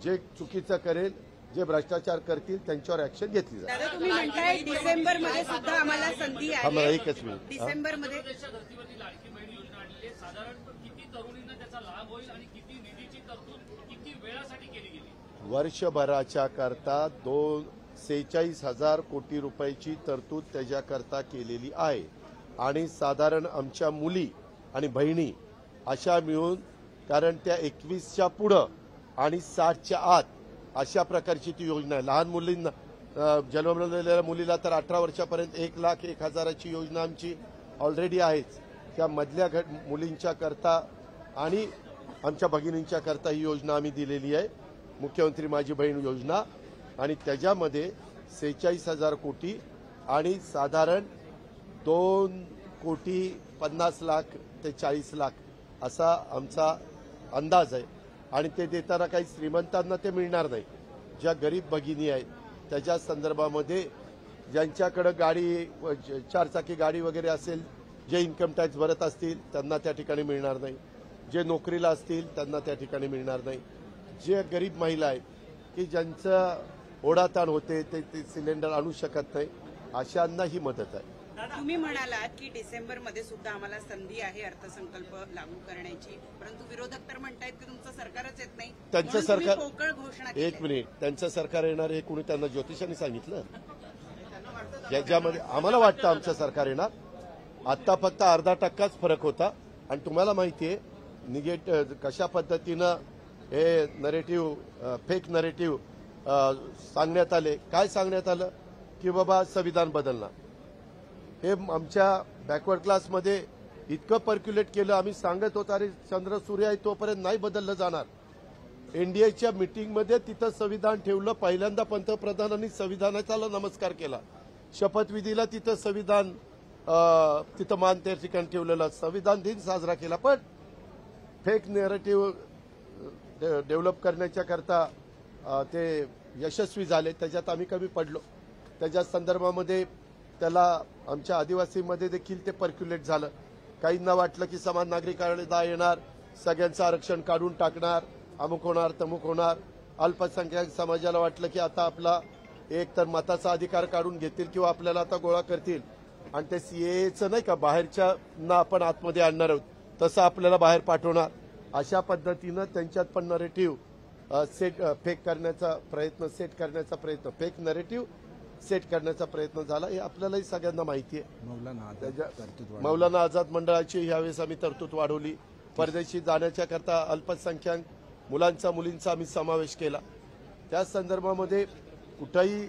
जे चुकीचं करेल, जे भ्रष्टाचार करतील त्यांच्यावर ऍक्शन घेतली जाईल.
दादा तुम्ही म्हणताय डिसेंबरमध्ये सुद्धा आम्हाला संधी आहे.
एकच मिनिट.
डिसेंबरमध्ये
वर्षभराच्या करता 46,000 कोटी रुपयाची तरतूद त्याच्याकरता केलेली आहे आणि साधारण आमच्या मुली आणि बहिणी अशा मिळून, कारण त्या 21च्या पुढं आणि 60च्या आत अशा प्रकारची ती योजना आहे. लहान मुलींना जन्मलेल्या मुलीला तर 18 वर्षापर्यंत 1,01,000ची योजना आमची ऑलरेडी आहेच. त्या मधल्या मुलींच्या करता आणि आमच्या भगिनींच्या करता ही योजना आम्ही दिलेली आहे, मुख्यमंत्री माझी बहीण योजना. आणि त्याच्यामध्ये 46,000 कोटी आणि साधारण 2,30,00,000 50 लाख ते 40 लाख असा आमचा अंदाज आहे आणि ते देताना काही श्रीमंतांना ते मिळणार नाही. ज्या गरीब भगिनी आहेत त्याच्या संदर्भामध्ये ज्यांच्याकडे गाडी 4 चाकी गाडी वगैरे असेल, जे इन्कम टॅक्स भरत असतील त्यांना त्या ठिकाणी मिळणार नाही, जे नोकरीला असतील त्यांना त्या ठिकाणी मिळणार नाही, जे गरीब महिला आहेत की ज्यांचं ओढाताण होते ते सिलेंडर आणू शकत नाही अशांना ही मदत आहे.
तुम्ही म्हणालात की डिसेंबरमध्ये सुद्धा आम्हाला संधी आहे अर्थसंकल्प लागू करण्याची, परंतु विरोधक तर म्हणतायत की तुमचं सरकारच येत नाही,
त्यांचं
म्हणून तुम्ही
सरकार
पोकळ घोषणा केली.
एक मिनिट, त्यांचं सरकार येणार हे कुणी त्यांना ज्योतिषांनी सांगितलं? ज्याच्यामध्ये आम्हाला वाटतं आमचं सरकार येणार. आता फक्त अर्धा टक्काच फरक होता आणि तुम्हाला माहितीये कशा पद्धतीनं हे नरेटिव्ह फेक नरेटिव्ह सांगण्यात आले. काय सांगण्यात आलं की बाबा संविधान बदलणार. हे आमच्या बॅकवर्ड क्लासमध्ये इतकं पर्क्युलेट केलं. आम्ही सांगत होतो अरे चंद्र सूर्य आहे तोपर्यंत नाही बदललं जाणार. एनडीएच्या मिटिंगमध्ये तिथं संविधान ठेवलं. पहिल्यांदा पंतप्रधानांनी संविधानाचा नमस्कार केला. शपथविधीला तिथं संविधान तिथं मान त्या ठिकाणी ठेवलेलं. संविधान दिन साजरा केला. पण फेक नॅरेटिव्ह डेव्हलप करण्याच्या करता ते यशस्वी झाले. त्याच्यात आम्ही कमी पडलो. त्याच्या संदर्भामध्ये त्याला आमच्या आदिवासीमध्ये देखील ते पर्क्युलेट झालं. काहींना वाटलं की समान नागरी कायदा येणार, सगळ्यांचं आरक्षण काढून टाकणार, अमुक होणार तमुक होणार. अल्पसंख्याक समाजाला वाटलं की आता आपला एक तर मताचा अधिकार काढून घेतील किंवा आपल्याला आता गोळा करतील आणि ते सीएएचं नाही का बाहेरच्या ना आपण आतमध्ये आणणार आहोत तसं आपल्याला बाहेर पाठवणार. अशा पद्धतीनं त्यांच्यात पण नरेटिव्ह फेक करण्याचा प्रयत्न फेक नरेटिव्ह सेट करण्याचा प्रयत्न झाला. हे आपल्यालाही सगळ्यांना माहिती आहे. मौलाना आझाद मंडळाची यावेळेस आम्ही तरतूद वाढवली. परदेशी जाण्याच्या करता अल्पसंख्याक मुलांचा मुलींचा आम्ही समावेश केला. त्या संदर्भामध्ये कुठंही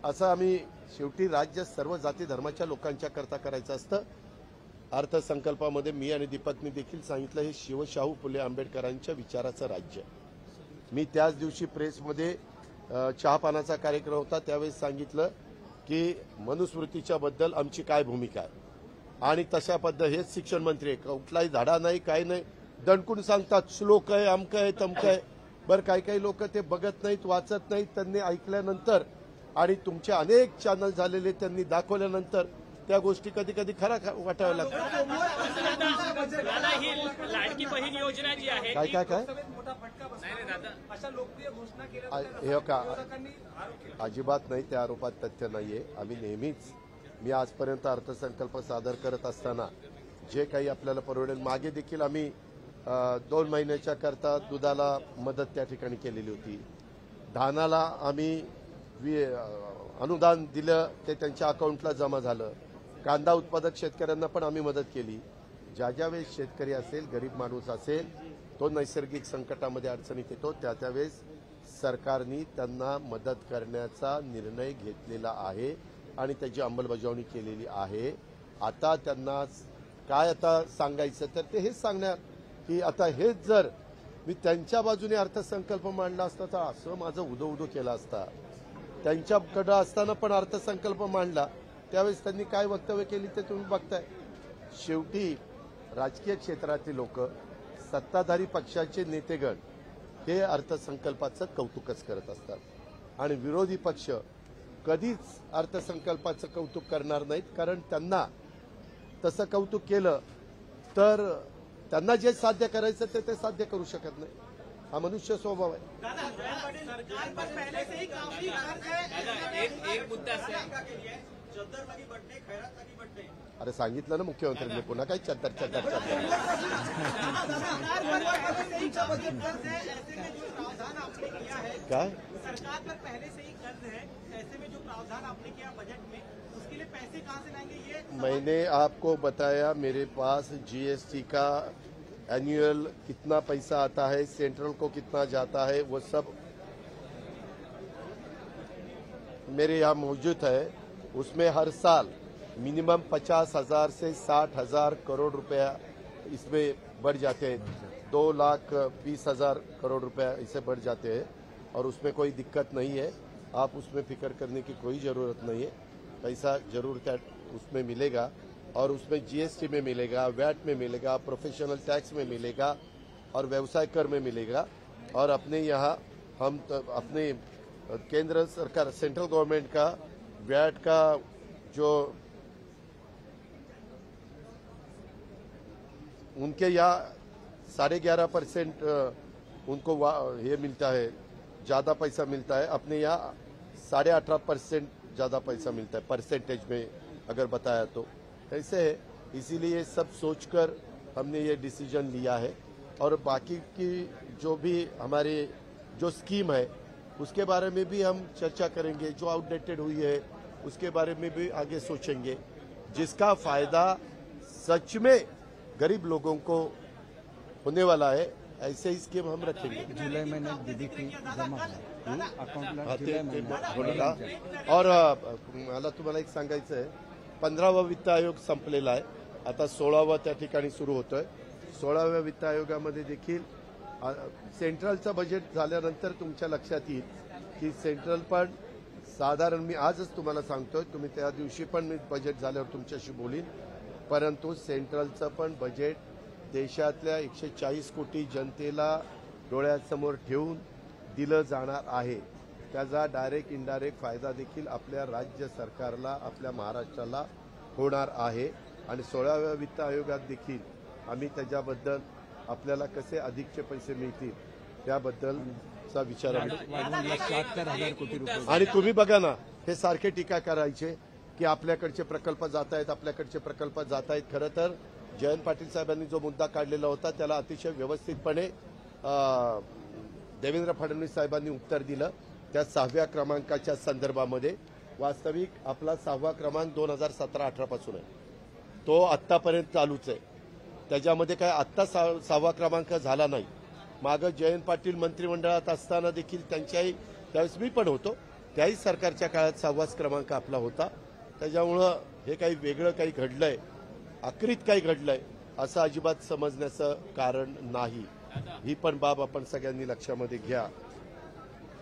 असं आम्ही शेवटी राज्य सर्व जाती धर्माच्या लोकांच्या करता करायचं असतं. अर्थसंकल्पामध्ये मी आणि दीपकनी देखील सांगितलं हे शिवशाहू फुले आंबेडकरांच्या विचाराचं राज्य. मी त्याच दिवशी प्रेसमध्ये चहापानाचा कार्यक्रम होता त्यावेळेस सांगितलं की मनुस्मृतीच्या बद्दल आमची काय भूमिका आहे आणि तशा पद्धत हेच शिक्षण मंत्री आहे. कुठलाही धडा नाही काही नाही दणकून सांगतात. श्लोक आहे अमकं आहे तमकं आहे. बरं काही लोक ते बघत नाहीत वाचत नाहीत. त्यांनी ऐकल्यानंतर आणि तुमचे अनेक चॅनल झालेले त्यांनी दाखवल्यानंतर त्या गोष्टी कधी कधी खरा वाटाव्या लागतात.
लाडकी बहीण योजना जी आहे
काय हे का अजिबात नाही. त्या आरोपात तथ्य नाहीये. आम्ही नेहमीच मी आजपर्यंत अर्थसंकल्प सादर करत असताना जे काही आपल्याला परवडेल मागे देखील आम्ही 2 महिन्याच्या करता दुधाला मदत त्या ठिकाणी केलेली होती. धानाला आम्ही अनुदान दिलं ते त्यांच्या अकाउंटला जमा झालं. कांदा उत्पादक शेतकऱ्यांना पण आम्ही मदत केली. ज्या वेळेस शेतकरी असेल गरीब माणूस असेल तो नैसर्गिक संकटामध्ये अडचणीत येतो त्यावेळेस सरकारने त्यांना मदत करण्याचा निर्णय घेतलेला आहे आणि त्याची अंमलबजावणी केलेली आहे. आता त्यांना काय आता सांगायचं तर ते हेच सांगणार की आता हेच जर मी त्यांच्या बाजूने अर्थसंकल्प मांडला असता तर असं माझं उदो केलं असता. त्यांच्याकडे असताना पण अर्थसंकल्प मांडला त्यावेळेस त्यांनी काय वक्तव्य केली ते तुम्ही बघताय. शेवटी राजकीय क्षेत्रातील लोक सत्ताधारी पक्षाचे नेतेगण हे अर्थसंकल्पाचं कौतुकच करत असतात आणि विरोधी पक्ष कधीच अर्थसंकल्पाचं कौतुक करणार नाहीत. कारण त्यांना तसं कौतुक केलं तर त्यांना जे साध्य करायचं ते साध्य करू शकत नाही. हा मनुष्य स्वभाव आहे. अरे सांगितलं ना मुख्यमंत्र्यांनी पुन्हा काही चद्दर काय
सरकार पर पहले से ही कर्ज है. ऐसे में जो प्रावधान आपने किया बजट में उसके लिए पैसे कहां से लाएंगे ये
मैंने आपको बताया. मेरे पास जीएसटी का एनुअल कितना पैसा आता है, सेंट्रल को कितना जाता है, वो सब मेरे यहाँ मौजूद है. उसमें हर साल मिनिमम 50,000 से 60,000 करोड़ रुपया इसमें बढ़ जाते हैं. 2,20,000 करोड़ रुपया इससे बढ़ जाते हैं और उसमें कोई दिक्कत नहीं है. आप उसमें फिक्र करने की कोई ज़रूरत नहीं है. पैसा जरूर क्या उसमें मिलेगा. और उसमें जीएसटी में मिलेगा, वैट में मिलेगा, प्रोफेशनल टैक्स में मिलेगा और व्यवसाय कर में मिलेगा। और अपने यहाँ हम अपने केंद्र सरकार सेंट्रल गवर्नमेंट का वैट का जो उनके यहाँ 11.5% उनको ये मिलता है, ज्यादा पैसा मिलता है। अपने यहाँ 18.5% ज्यादा पैसा मिलता है परसेंटेज में अगर बताया तो ऐसे है। इसीलिए सब सोचकर हमने ये डिसीजन लिया है। और बाकी की जो भी हमारी जो स्कीम है उसके बारे में भी हम चर्चा करेंगे। जो आउटडेटेड हुई है उसके बारे में भी आगे सोचेंगे, जिसका फायदा सच में गरीब लोगों को होने वाला है। ऐसे ही स्कीम हम रखेंगे।
जुलै महिन्यात दीदी फी जमा अकाउंटला
हा,
जुलै
ते
महिन्यात
होणार. और मला तुम्हाला एक सांगायचं आहे, 15वा वित्त आयोग संपलेला आहे, आता 16वा त्या ठिकाणी सुरू होतोय. 16व्या वित्त आयोगामध्ये देखील सेंट्रलचं बजेट झाल्यानंतर तुमच्या लक्षात येईल की सेंट्रल पण साधारण, मी आजच तुम्हाला सांगतोय, तुम्ही त्या दिवशी पण मी बजेट झाल्यावर तुमच्याशी बोलीन, परंतु सेंट्रलचं पण बजेट देशातल्या 140 कोटी जनतेला डोळ्यासमोर ठेवून दिलं जाणार आहे. त्याचा डायरेक्ट इनडायरेक्ट फायदा देखील आपल्या राज्य सरकारला, आपल्या महाराष्ट्राला होणार आहे. आणि 16व्या वित्त आयोगात देखील आम्ही त्याच्याबद्दल आपल्याला कसे अधिकचे पैसे मिळतील त्याबद्दलचा विचार आम्ही.
77,000 कोटी रुपये.
आणि तुम्ही बघा ना, हे सारखे टीका करायचे की आपल्याकडचे प्रकल्प जात आहेत, आपल्याकडचे प्रकल्प जात आहेत. खरं तर जयंत पाटील साहेबांनी जो मुद्दा काढलेला होता त्याला अतिशय व्यवस्थितपणे देवेंद्र फडणवीस साहेबांनी उत्तर दिलं. त्या 6व्या क्रमांकाच्या संदर्भामध्ये वास्तविक आपला 6वा क्रमांक 2017-18 पासून आहे, तो आत्तापर्यंत चालूच आहे. त्याच्यामध्ये काय आत्ता 6वा क्रमांक झाला नाही. मागं जयंत पाटील मंत्रिमंडळात असताना देखील त्यांच्याही, त्यावेळेस मी पण होतो, त्याही सरकारच्या काळात 6वाच क्रमांक आपला होता. त्याच्यामुळं हे काही वेगळं काही घडलंय, आक्रीत काही घडलंय असं अजिबात समजण्याचं कारण नाही. ही पण बाब आपण सगळ्यांनी लक्षामध्ये घ्या.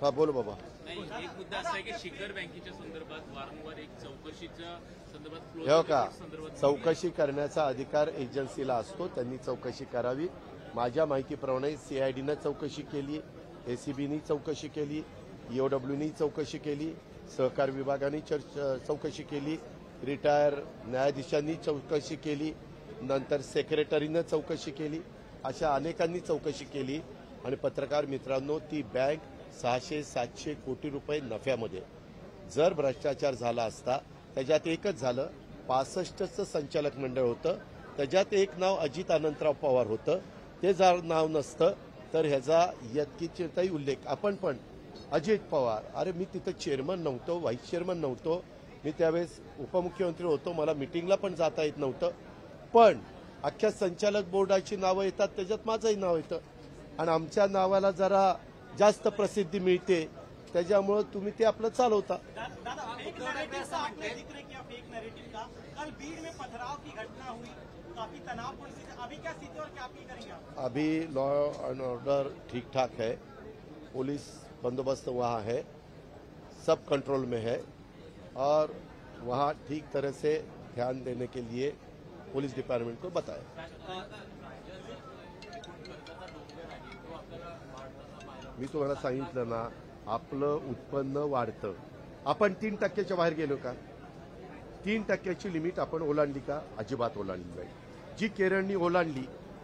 हा बोल बाबा.
नाही, एक मुद्दा असा आहे की शिखर बँकेच्या संदर्भात वारंवार एक चौकशीच्या संदर्भात
हो का, चौकशी करण्याचा अधिकार एजन्सीला असतो, त्यांनी चौकशी करावी. माझ्या माहितीप्रमाणे सीआयडीनं चौकशी केली, एसीबीनी चौकशी केली, ईओडब्ल्यूनी चौकशी केली, सहकार विभागाने चौकशी केली, रिटायर न्यायाधीशांनी चौकशी केली, नंतर सेक्रेटरीनं चौकशी केली, अशा अनेकांनी चौकशी केली. आणि पत्रकार मित्रांनो, ती बँक 600-700 कोटी रुपये नफ्यामध्ये, जर भ्रष्टाचार झाला असता त्याच्यात एकच झालं, 65चं संचालक मंडळ होतं, त्याच्यात एक नाव अजित अनंतराव पवार होतं. ते जर नाव नसतं तर ह्याचा यत्किंचितही उल्लेख. आपण पण अजित पवार, अरे मी तिथं चेअरमन नव्हतो, व्हाईस चेअरमन नव्हतो, मी त्यावेळेस उपमुख्यमंत्री होतो, मला मिटिंगला पण जाता येत नव्हतं, पण अख्ख्या संचालक बोर्डाची नावं येतात, त्याच्यात माझंही नाव येतं. आणि आमच्या नावाला जरा जास्त प्रसिद्धी मिळते, त्याच्यामुळं तुम्ही ते आपलं चालवता.
कल भीड़ में पथराव की घटना हुई, काफी तनावपूर्ण स्थिति, अभी क्या स्थिति और क्या अपील करेंगे आप?
अभी लॉ एंड ऑर्डर ठीक ठाक है, पुलिस बंदोबस्त वहाँ है, सब कंट्रोल में है और वहाँ ठीक तरह से ध्यान देने के लिए पुलिस डिपार्टमेंट को बताया. मी तुम्हाला सांगितलं ना, आपलं उत्पन्न वाढतं. आपण 3% बाहेर गेलो का? 3% लिमिट आपण ओलांडली का? अजिबात ओलांडली नाही. जी केरळनी ओलांडली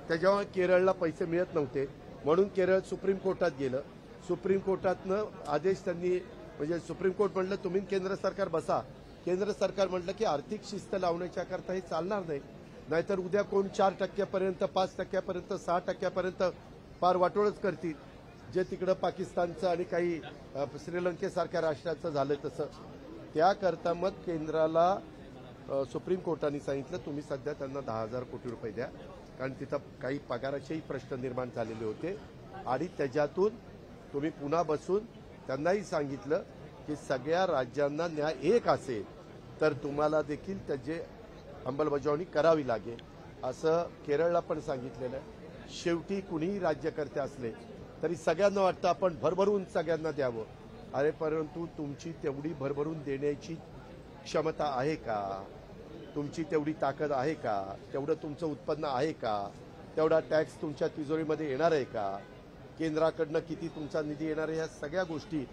त्याच्यामुळे केरळला पैसे मिळत नव्हते, म्हणून केरळ सुप्रीम कोर्टात गेलं. सुप्रीम कोर्टातनं आदेश त्यांनी, म्हणजे सुप्रीम कोर्ट म्हटलं तुम्ही केंद्र सरकार बसा. केंद्र सरकार म्हटलं की आर्थिक शिस्त लावण्याच्या करता हे चालणार नाही, नाहीतर उद्या कोण 4%पर्यंत, 5%पर्यंत, 6%पर्यंत फार वाटोळच करतील, जे तिकडं पाकिस्तानचं आणि काही श्रीलंकेसारख्या राष्ट्राचं झालं तसं. त्याकरता मग केंद्राला सुप्रीम कोर्टाने सांगितलं तुम्ही सध्या त्यांना 10,000 कोटी रुपये द्या, कारण तिथं काही पगाराचेही प्रश्न निर्माण झालेले होते. आणि त्याच्यातून तुम्ही पुन्हा बसून त्यांनाही सांगितलं की सगळ्या राज्यांना न्याय एक असेल तर तुम्हाला देखील त्याची अंमलबजावणी करावी लागेल, असं केरळला पण सांगितलेलं आहे. शेवटी कुणीही राज्यकर्ते असले तरी सगळ्यांना वाटतं आपण भरभरून सगळ्यांना द्यावं. अरे परंतु तुमची तेवढी भरभरून देण्याची क्षमता आहे का? तुमची तेवढी ताकद आहे का, तेवढं तुमचं उत्पन्न आहे का, तेवढा टॅक्स तुमच्या तिजोरीमध्ये येणार आहे का, केंद्राकडनं किती तुमचा निधी येणार आहे, ह्या सगळ्या गोष्टी.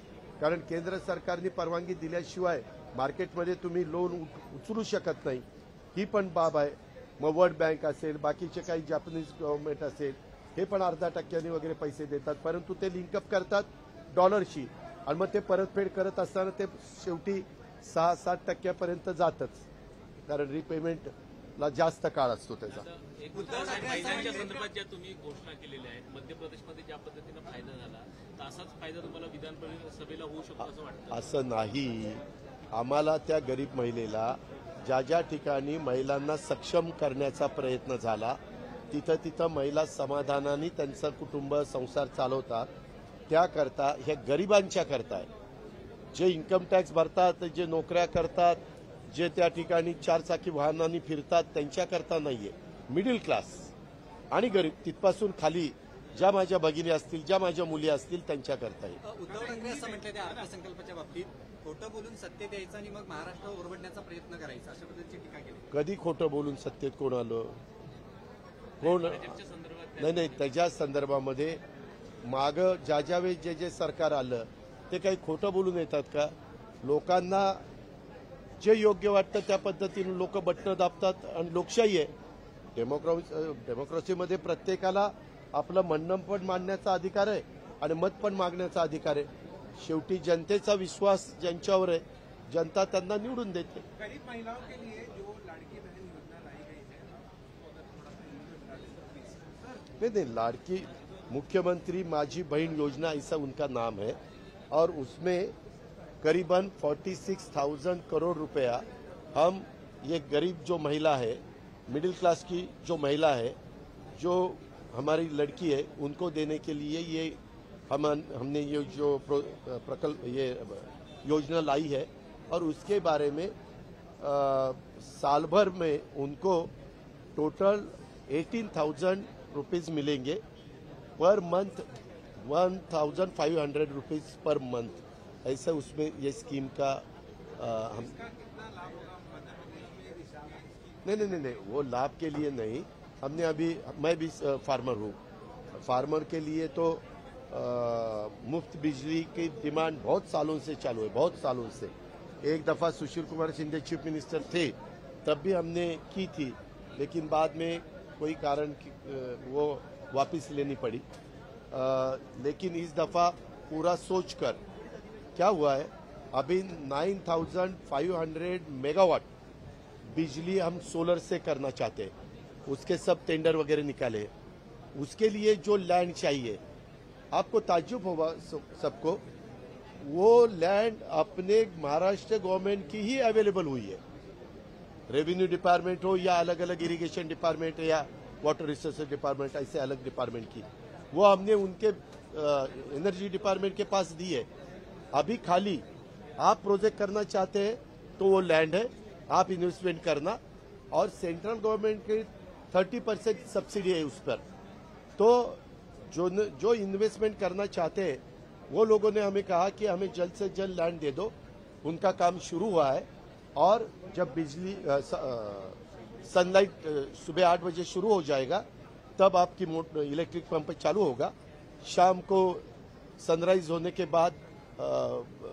कारण केंद्र सरकारने परवानगी दिल्याशिवाय मार्केटमध्ये तुम्ही लोन उचलू शकत नाही, ही पण बाब आहे. मग वर्ल्ड बँक असेल, बाकीचे काही जॅपनीज गव्हर्नमेंट असेल, हे पण 0.5% वगैरे पैसे देतात, परंतु ते लिंकअप करतात डॉलरशी आणि मग ते परतफेड करत असताना ते शेवटी 6-7% जातच, कारण रिपेमेंटला जास्त काळ असतो त्याचा.
महिलांच्या संदर्भात ज्या तुम्ही घोषणा केलेल्या आहेत, मध्य प्रदेशमध्ये ज्या पद्धतीनं फायदा झाला, तसाच फायदा तुम्हाला विधान सभेला होऊ शकतो असं वाटतं?
असं नाही. आम्हाला त्या गरीब महिलेला ज्या ज्या ठिकाणी महिलांना सक्षम करण्याचा प्रयत्न झाला, तिथं महिला समाधानाने त्यांचं कुटुंब संसार चालवतात. त्याकरता ह्या गरिबांच्या करता आहे. जे इन्कम टॅक्स भरतात, जे नोकऱ्या करतात, जे त्या ठिकाणी 4 चाकी वाहनांनी फिरतात, त्यांच्याकरता नाहीये. मिडल क्लास आणि गरीब तिथपासून खाली ज्या माझ्या भगिनी असतील, ज्या माझ्या मुली असतील, त्यांच्याकरता आहे.
उद्धव ठाकरे असं म्हटलं त्या अर्थसंकल्पाच्या बाबतीत, खोटं बोलून सत्तेत यायचं आणि मग महाराष्ट्र ओरबडण्याचा प्रयत्न करायचा, अशा पद्धतीची टीका केली.
कधी खोटं बोलून सत्तेत कोण आलं? कोण? नाही, त्याच्या संदर्भामध्ये माग ज्या वेळेस जे सरकार आलं ते काही खोटं बोलून येतात का? लोकांना जे योग्य वाटतं त्या पद्धतीने लोक बटणं दाबतात आणि लोकशाही आहे. डेमोक्रेसीमध्ये प्रत्येकाला आपलं म्हणणं पण मांडण्याचा अधिकार आहे आणि मत पण मागण्याचा अधिकार आहे. शेवटी जनतेचा विश्वास ज्यांच्यावर आहे, जनता त्यांना निवडून देते.
गरीब महिलाओं के लिए जो लाड़की बहन योजना लाई गई है,
नहीं, लाड़की मुख्यमंत्री माझी बहन योजना ऐसा उनका नाम है और उसमें करीबन 46,000 करोड़ रुपया हम ये गरीब जो महिला है, मिडिल क्लास की जो महिला है, जो हमारी लड़की है, उनको देने के लिए ये हमने ये जो प्रकल्प ये योजना लाई है और उसके बारे में साल भर में उनको टोटल 18,000 रुपीज मिलेंगे per month, 1,500 rupees per month, ऐसा उसमें ये स्कीम का हम नहीं, वो लाभ के लिए नहीं. हमने अभी, मैं भी फार्मर हूँ, फार्मर के लिए तो मुफ्त बिजली की डिमांड बहुत सालों से चालू है, बहुत सालों से. एक दफा सुशील कुमार शिंदे चीफ मिनिस्टर थे तब भी हमने की थी, लेकिन बाद में कोई कारण वो वापस लेनी पड़ी. लेकिन इस दफा पूरा सोचकर क्या हुआ है, अभी 9,500 मेगावाट बिजली हम सोलर से करना चाहते हैं. उसके सब टेंडर वगैरह निकाले. उसके लिए जो लैंड चाहिए, आपको ताज्जुब होगा सबको, वो लैंड अपने महाराष्ट्र गवर्नमेंट की ही अवेलेबल हुई है. रेवेन्यू डिपार्टमेंट हो या अलग अलग इरिगेशन डिपार्टमेंट या वाटर रिसोर्सेज डिपार्टमेंट, ऐसे अलग डिपार्टमेंट की, वो हमने उनके एनर्जी डिपार्टमेंट के पास दी है. अभी खाली आप प्रोजेक्ट करना चाहते हैं तो वो लैंड है, आप इन्वेस्टमेंट करना, और सेंट्रल गवर्नमेंट की 30% सब्सिडी है उस पर. तो जो इन्वेस्टमेंट करना चाहते हैं वो लोगों ने हमें कहा कि हमें जल्द से जल्द लैंड दे दो. उनका काम शुरू हुआ है और जब बिजली सनलाइट सुबह 8 बजे शुरू हो जाएगा तब आपकी इलेक्ट्रिक पंप चालू होगा. शाम को सनराइज होने के बाद,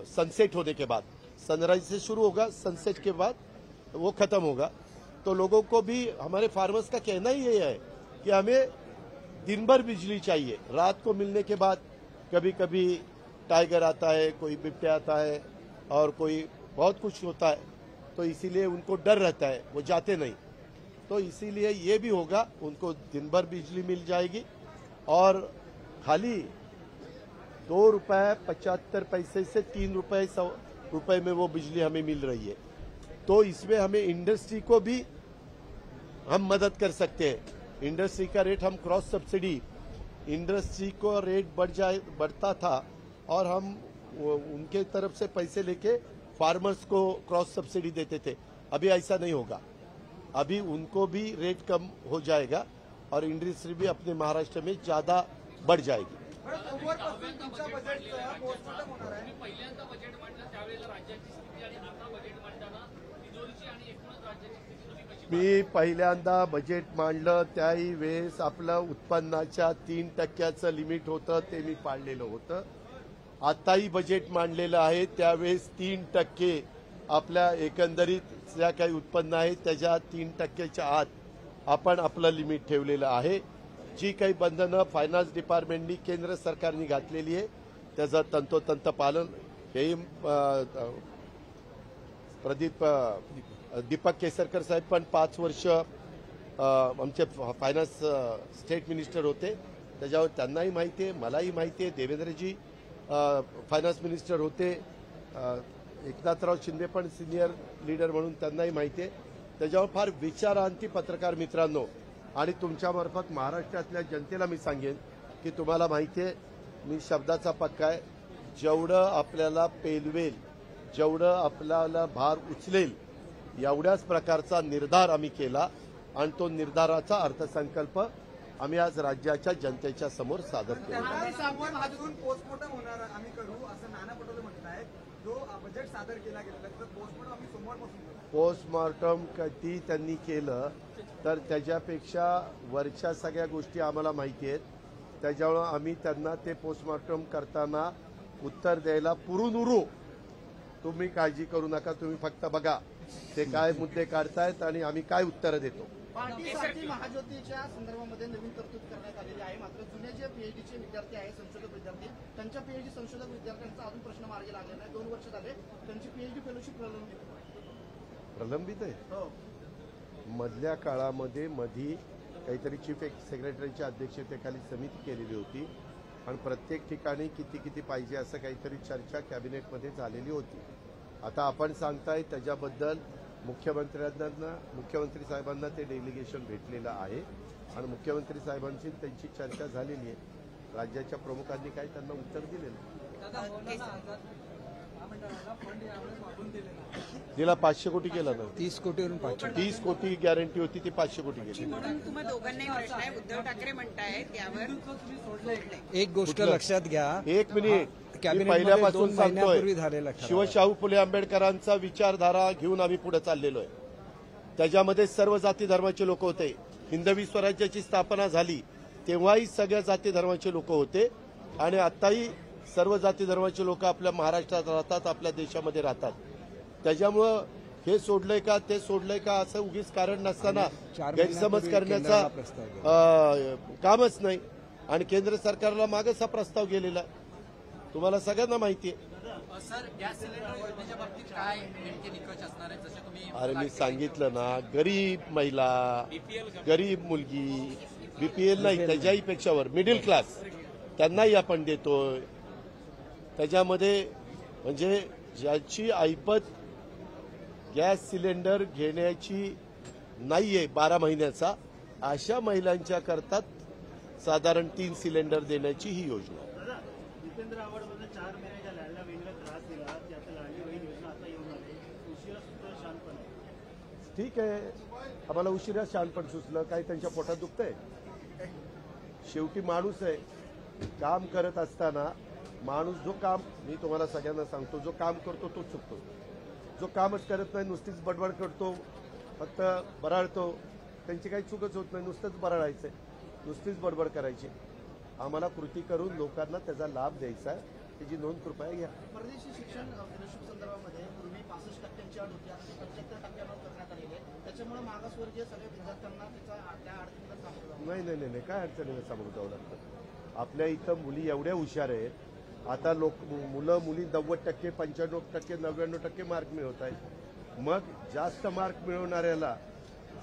सनसेट होने के बाद, सनराइज से शुरू होगा, सनसेट के बाद वो खत्म होगा. तो लोगों को भी, हमारे फार्मर्स का कहना ही ये है कि हमें दिन भर बिजली चाहिए. रात को मिलने के बाद कभी कभी टाइगर आता है, कोई बिबटे आता है और कोई बहुत कुछ होता है, तो इसीलिए उनको डर रहता है, वो जाते नहीं. तो इसीलिए ये भी होगा, उनको दिन भर बिजली मिल जाएगी और खाली 2 रुपये 75 पैसे से 3 रुपये में वो बिजली हमें मिल रही है. तो इसमें हमें इंडस्ट्री को भी हम मदद कर सकते हैं. इंडस्ट्री का रेट हम क्रॉस सब्सिडी, इंडस्ट्री को रेट बढ़ता था और हम उनके तरफ से पैसे लेके फार्मर्स को क्रॉस सब्सिडी देते थे. अभी ऐसा नहीं होगा. अभी उनको भी रेट कम हो जाएगा और इंडस्ट्री भी अपने महाराष्ट्र में ज्यादा बढ़ जाएगी.
पहिल्यांदा बजेट मांडलं त्यावेळेला राज्याची स्थिती आणि आता बजेट मांडताना तिजोरीची आणि एकूणच राज्याची स्थिती तुम्ही
मी पहिल्यांदा बजेट मांडलं त्याही वेळेस आपलं उत्पन्नाच्या 3% लिमिट होतं ते मी पाळलेलं होतं. आताही बजेट मांडलेलं आहे त्यावेळेस 3% आपल्या एकंदरीत ज्या काही उत्पन्न आहे त्याच्या 3%च्या आत आपण आपलं लिमिट ठेवलेलं आहे. जी काही बंधनं फायनान्स डिपार्टमेंटनी केंद्र सरकारने घातलेली आहे त्याचं तंतोतंत पालन हेही दीपक केसरकर साहेब पण 5 वर्ष आमचे फायनान्स स्टेट मिनिस्टर होते त्याच्यावर त्यांनाही माहिती आहे, मलाही माहिती आहे. देवेंद्रजी फायनान्स मिनिस्टर होते, एकनाथराव शिंदे पण सिनियर लीडर म्हणून त्यांनाही माहिती आहे. त्याच्यावर फार विचारांती पत्रकार मित्रांनो आणि तुमच्यामार्फत महाराष्ट्रातल्या जनतेला मी सांगेन की तुम्हाला माहिती आहे मी शब्दाचा पक्का आहे. जेवढं आपल्याला पेलवेल, जेवढं आपल्याला भार उचलेल एवढ्याच प्रकारचा निर्धार आम्ही केला आणि तो निर्धाराचा अर्थसंकल्प आम्ही आज राज्याच्या जनतेच्या समोर सादर केला.
पोस्टमॉर्टम होणार आम्ही करू असं नाना पटोले म्हणतायत. जो बजेट सादर केला गेलेला तर पोस्टमॉर्टम आम्ही सोमवारपासून करू.
पोस्टमॉर्टम कधी त्यांनी केलं तर त्याच्यापेक्षा वरच्या सगळ्या गोष्टी आम्हाला माहिती आहेत. त्याच्यामुळं आम्ही त्यांना ते पोस्टमॉर्टम करताना उत्तर द्यायला पुरून उरू. तुम्ही काळजी करू नका, तुम्ही फक्त बघा ते काय मुद्दे काढतायत आणि आम्ही काय उत्तरं देतो.
पार्टीसाठी महाज्योतीच्या संदर्भामध्ये नवीन तरतूद करण्यात आलेली आहे. मात्र जुने जे पीएचडीचे विद्यार्थी आहेत, संशोधक विद्यार्थी, त्यांच्या पीएचडी संशोधक विद्यार्थ्यांचा अजून प्रश्न मार्गी लागलेला नाही. 2 वर्ष झाले त्यांची पीएचडी फेलोशिप
प्रलंबित आहे. मधल्या काळामध्ये काहीतरी चीफ सेक्रेटरीच्या अध्यक्षतेखाली समिती केलेली होती आणि प्रत्येक ठिकाणी किती पाहिजे असं काहीतरी चर्चा कॅबिनेटमध्ये झालेली होती. आता आपण सांगताय त्याच्याबद्दल मुख्यमंत्री साहेबांना ते डेलिगेशन भेटलेलं आहे आणि मुख्यमंत्री साहेबांची त्यांची चर्चा झालेली आहे. राज्याच्या प्रमुखांनी काही त्यांना उत्तर दिलेलं. तिला 500 कोटी केला ना,
30 कोटीवरून
30 कोटी गॅरंटी होती ती 500 कोटी गेली.
म्हणून तुम्हा दोघांनाही प्रश्न आहे. उद्धव ठाकरे म्हणतायत यावर
एक गोष्ट लक्षात घ्या,
1 मिनिट मी पहिल्यापासून सांगतोय शिवशाहू फुले आंबेडकरांचा विचारधारा घेऊन आम्ही पुढे चाललेलो आहे. त्याच्यामध्ये सर्व जाती धर्माचे लोक होते. हिंदवी स्वराज्याची स्थापना झाली तेव्हाही सगळ्या जाती धर्माचे लोक होते आणि आताही सर्व जाती धर्माचे लोक आपल्या महाराष्ट्रात राहतात, आपल्या देशामध्ये राहतात. त्याच्यामुळं हे सोडलंय का ते सोडलंय का असं उगीच कारण नसताना गैरसमज करण्याचा कामच नाही. आणि केंद्र सरकारला मागच हा प्रस्ताव गेलेला आहे, तुम्हाला सगळ्यांना माहिती आहे. अरे मी सांगितलं ना, गरीब महिला, गरीब मुलगी, बीपीएल नाही त्याच्याही पेक्षावर मिडल क्लास त्यांनाही आपण देतोय. त्याच्यामध्ये म्हणजे ज्याची ऐपत गॅस सिलेंडर घेण्याची नाहीये 12 महिन्याचा अशा महिलांच्या करता साधारण 3 सिलेंडर देण्याची ही योजना.
जितेंद्र आव्हाडमध्ये 4 महिन्याच्या लाडल्या बहिणीला त्रास दिला, त्यात लाडली बहीण योजना आता येऊन आली. उशिरा सुद्धा शांतपणे
ठीक आहे, आम्हाला उशिरा शहाणपण सुचलं, काही त्यांच्या पोटात दुखतंय. शेवटी माणूस आहे, काम करत असताना माणूस जो काम, मी तुम्हाला सगळ्यांना सांगतो, जो काम करतो तो चुकतो. जो कामच करत नाही नुसतीच बडबड करतो, फक्त बराळतो, त्यांची काही चूकच होत नाही. नुसतंच बराळायचंय, नुसतीच बडबड करायची. आम्हाला कृती करून लोकांना त्याचा लाभ द्यायचा आहे, त्याची नोंद कृपया घ्या.
परदेशी शिक्षण फेलोशिप संदर्भामध्ये पूर्वी 65% अट होती, आता 75% करण्यात आलेली आहे. त्याच्यामुळे मागासवर्गीय सगळ्या विद्यार्थ्यांना त्या अडचणीला सामोरं जावं.
नाही, काय अडचणीला सामोरं जावं लागतं. आपल्या इथं मुली एवढ्या हुशार आहेत, आता मुलं मुली 90%, 95%, 99% मार्क मिळवत आहेत. मग जास्त मार्क मिळवणाऱ्याला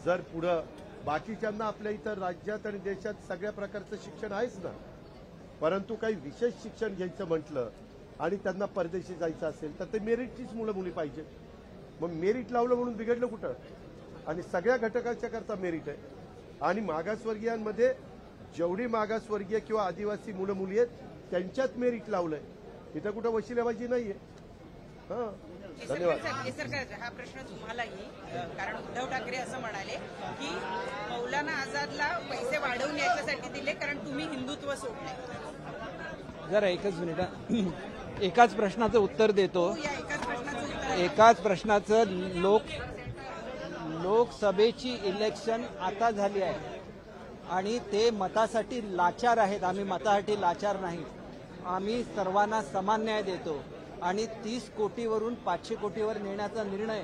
जर पुढं बाकीच्यांना आपल्या इथं राज्यात आणि देशात सगळ्या प्रकारचं शिक्षण आहेच ना, परंतु काही विशेष शिक्षण घ्यायचं म्हटलं आणि त्यांना परदेशी जायचं असेल तर ते मेरिटचीच मुली पाहिजे. मग मेरिट लावलं म्हणून बिघडलं कुठं? आणि सगळ्या घटकाच्या करता मेरिट आहे. आणि मागासवर्गीयांमध्ये जेवढी मागासवर्गीय किंवा आदिवासी मुली आहेत त्यांच्यात मेरिट लावलंय, तिथं कुठं वशिलेबाजी नाहीये. धन्यवाद.
हा प्रश्न तुम्हालाही, कारण उद्धव ठाकरे असं म्हणाले की मौलाना आझादला पैसे वाढवून याच्यासाठी दिले कारण तुम्ही हिंदुत्व सोडले.
जरा एकच मिनिट, एकाच प्रश्नाचं उत्तर देतो.
या एकाच प्रश्नाचं उत्तर
एकाच प्रश्नाचं
लोकसभेची इलेक्शन आता झाली आहे आणि ते मतासाठी लाचार आहेत. आम्ही मतासाठी लाचार नाही. आम्ही सर्वांना समान न्याय देतो आणि 30 कोटीवरून 500 कोटीवर नेण्याचा निर्णय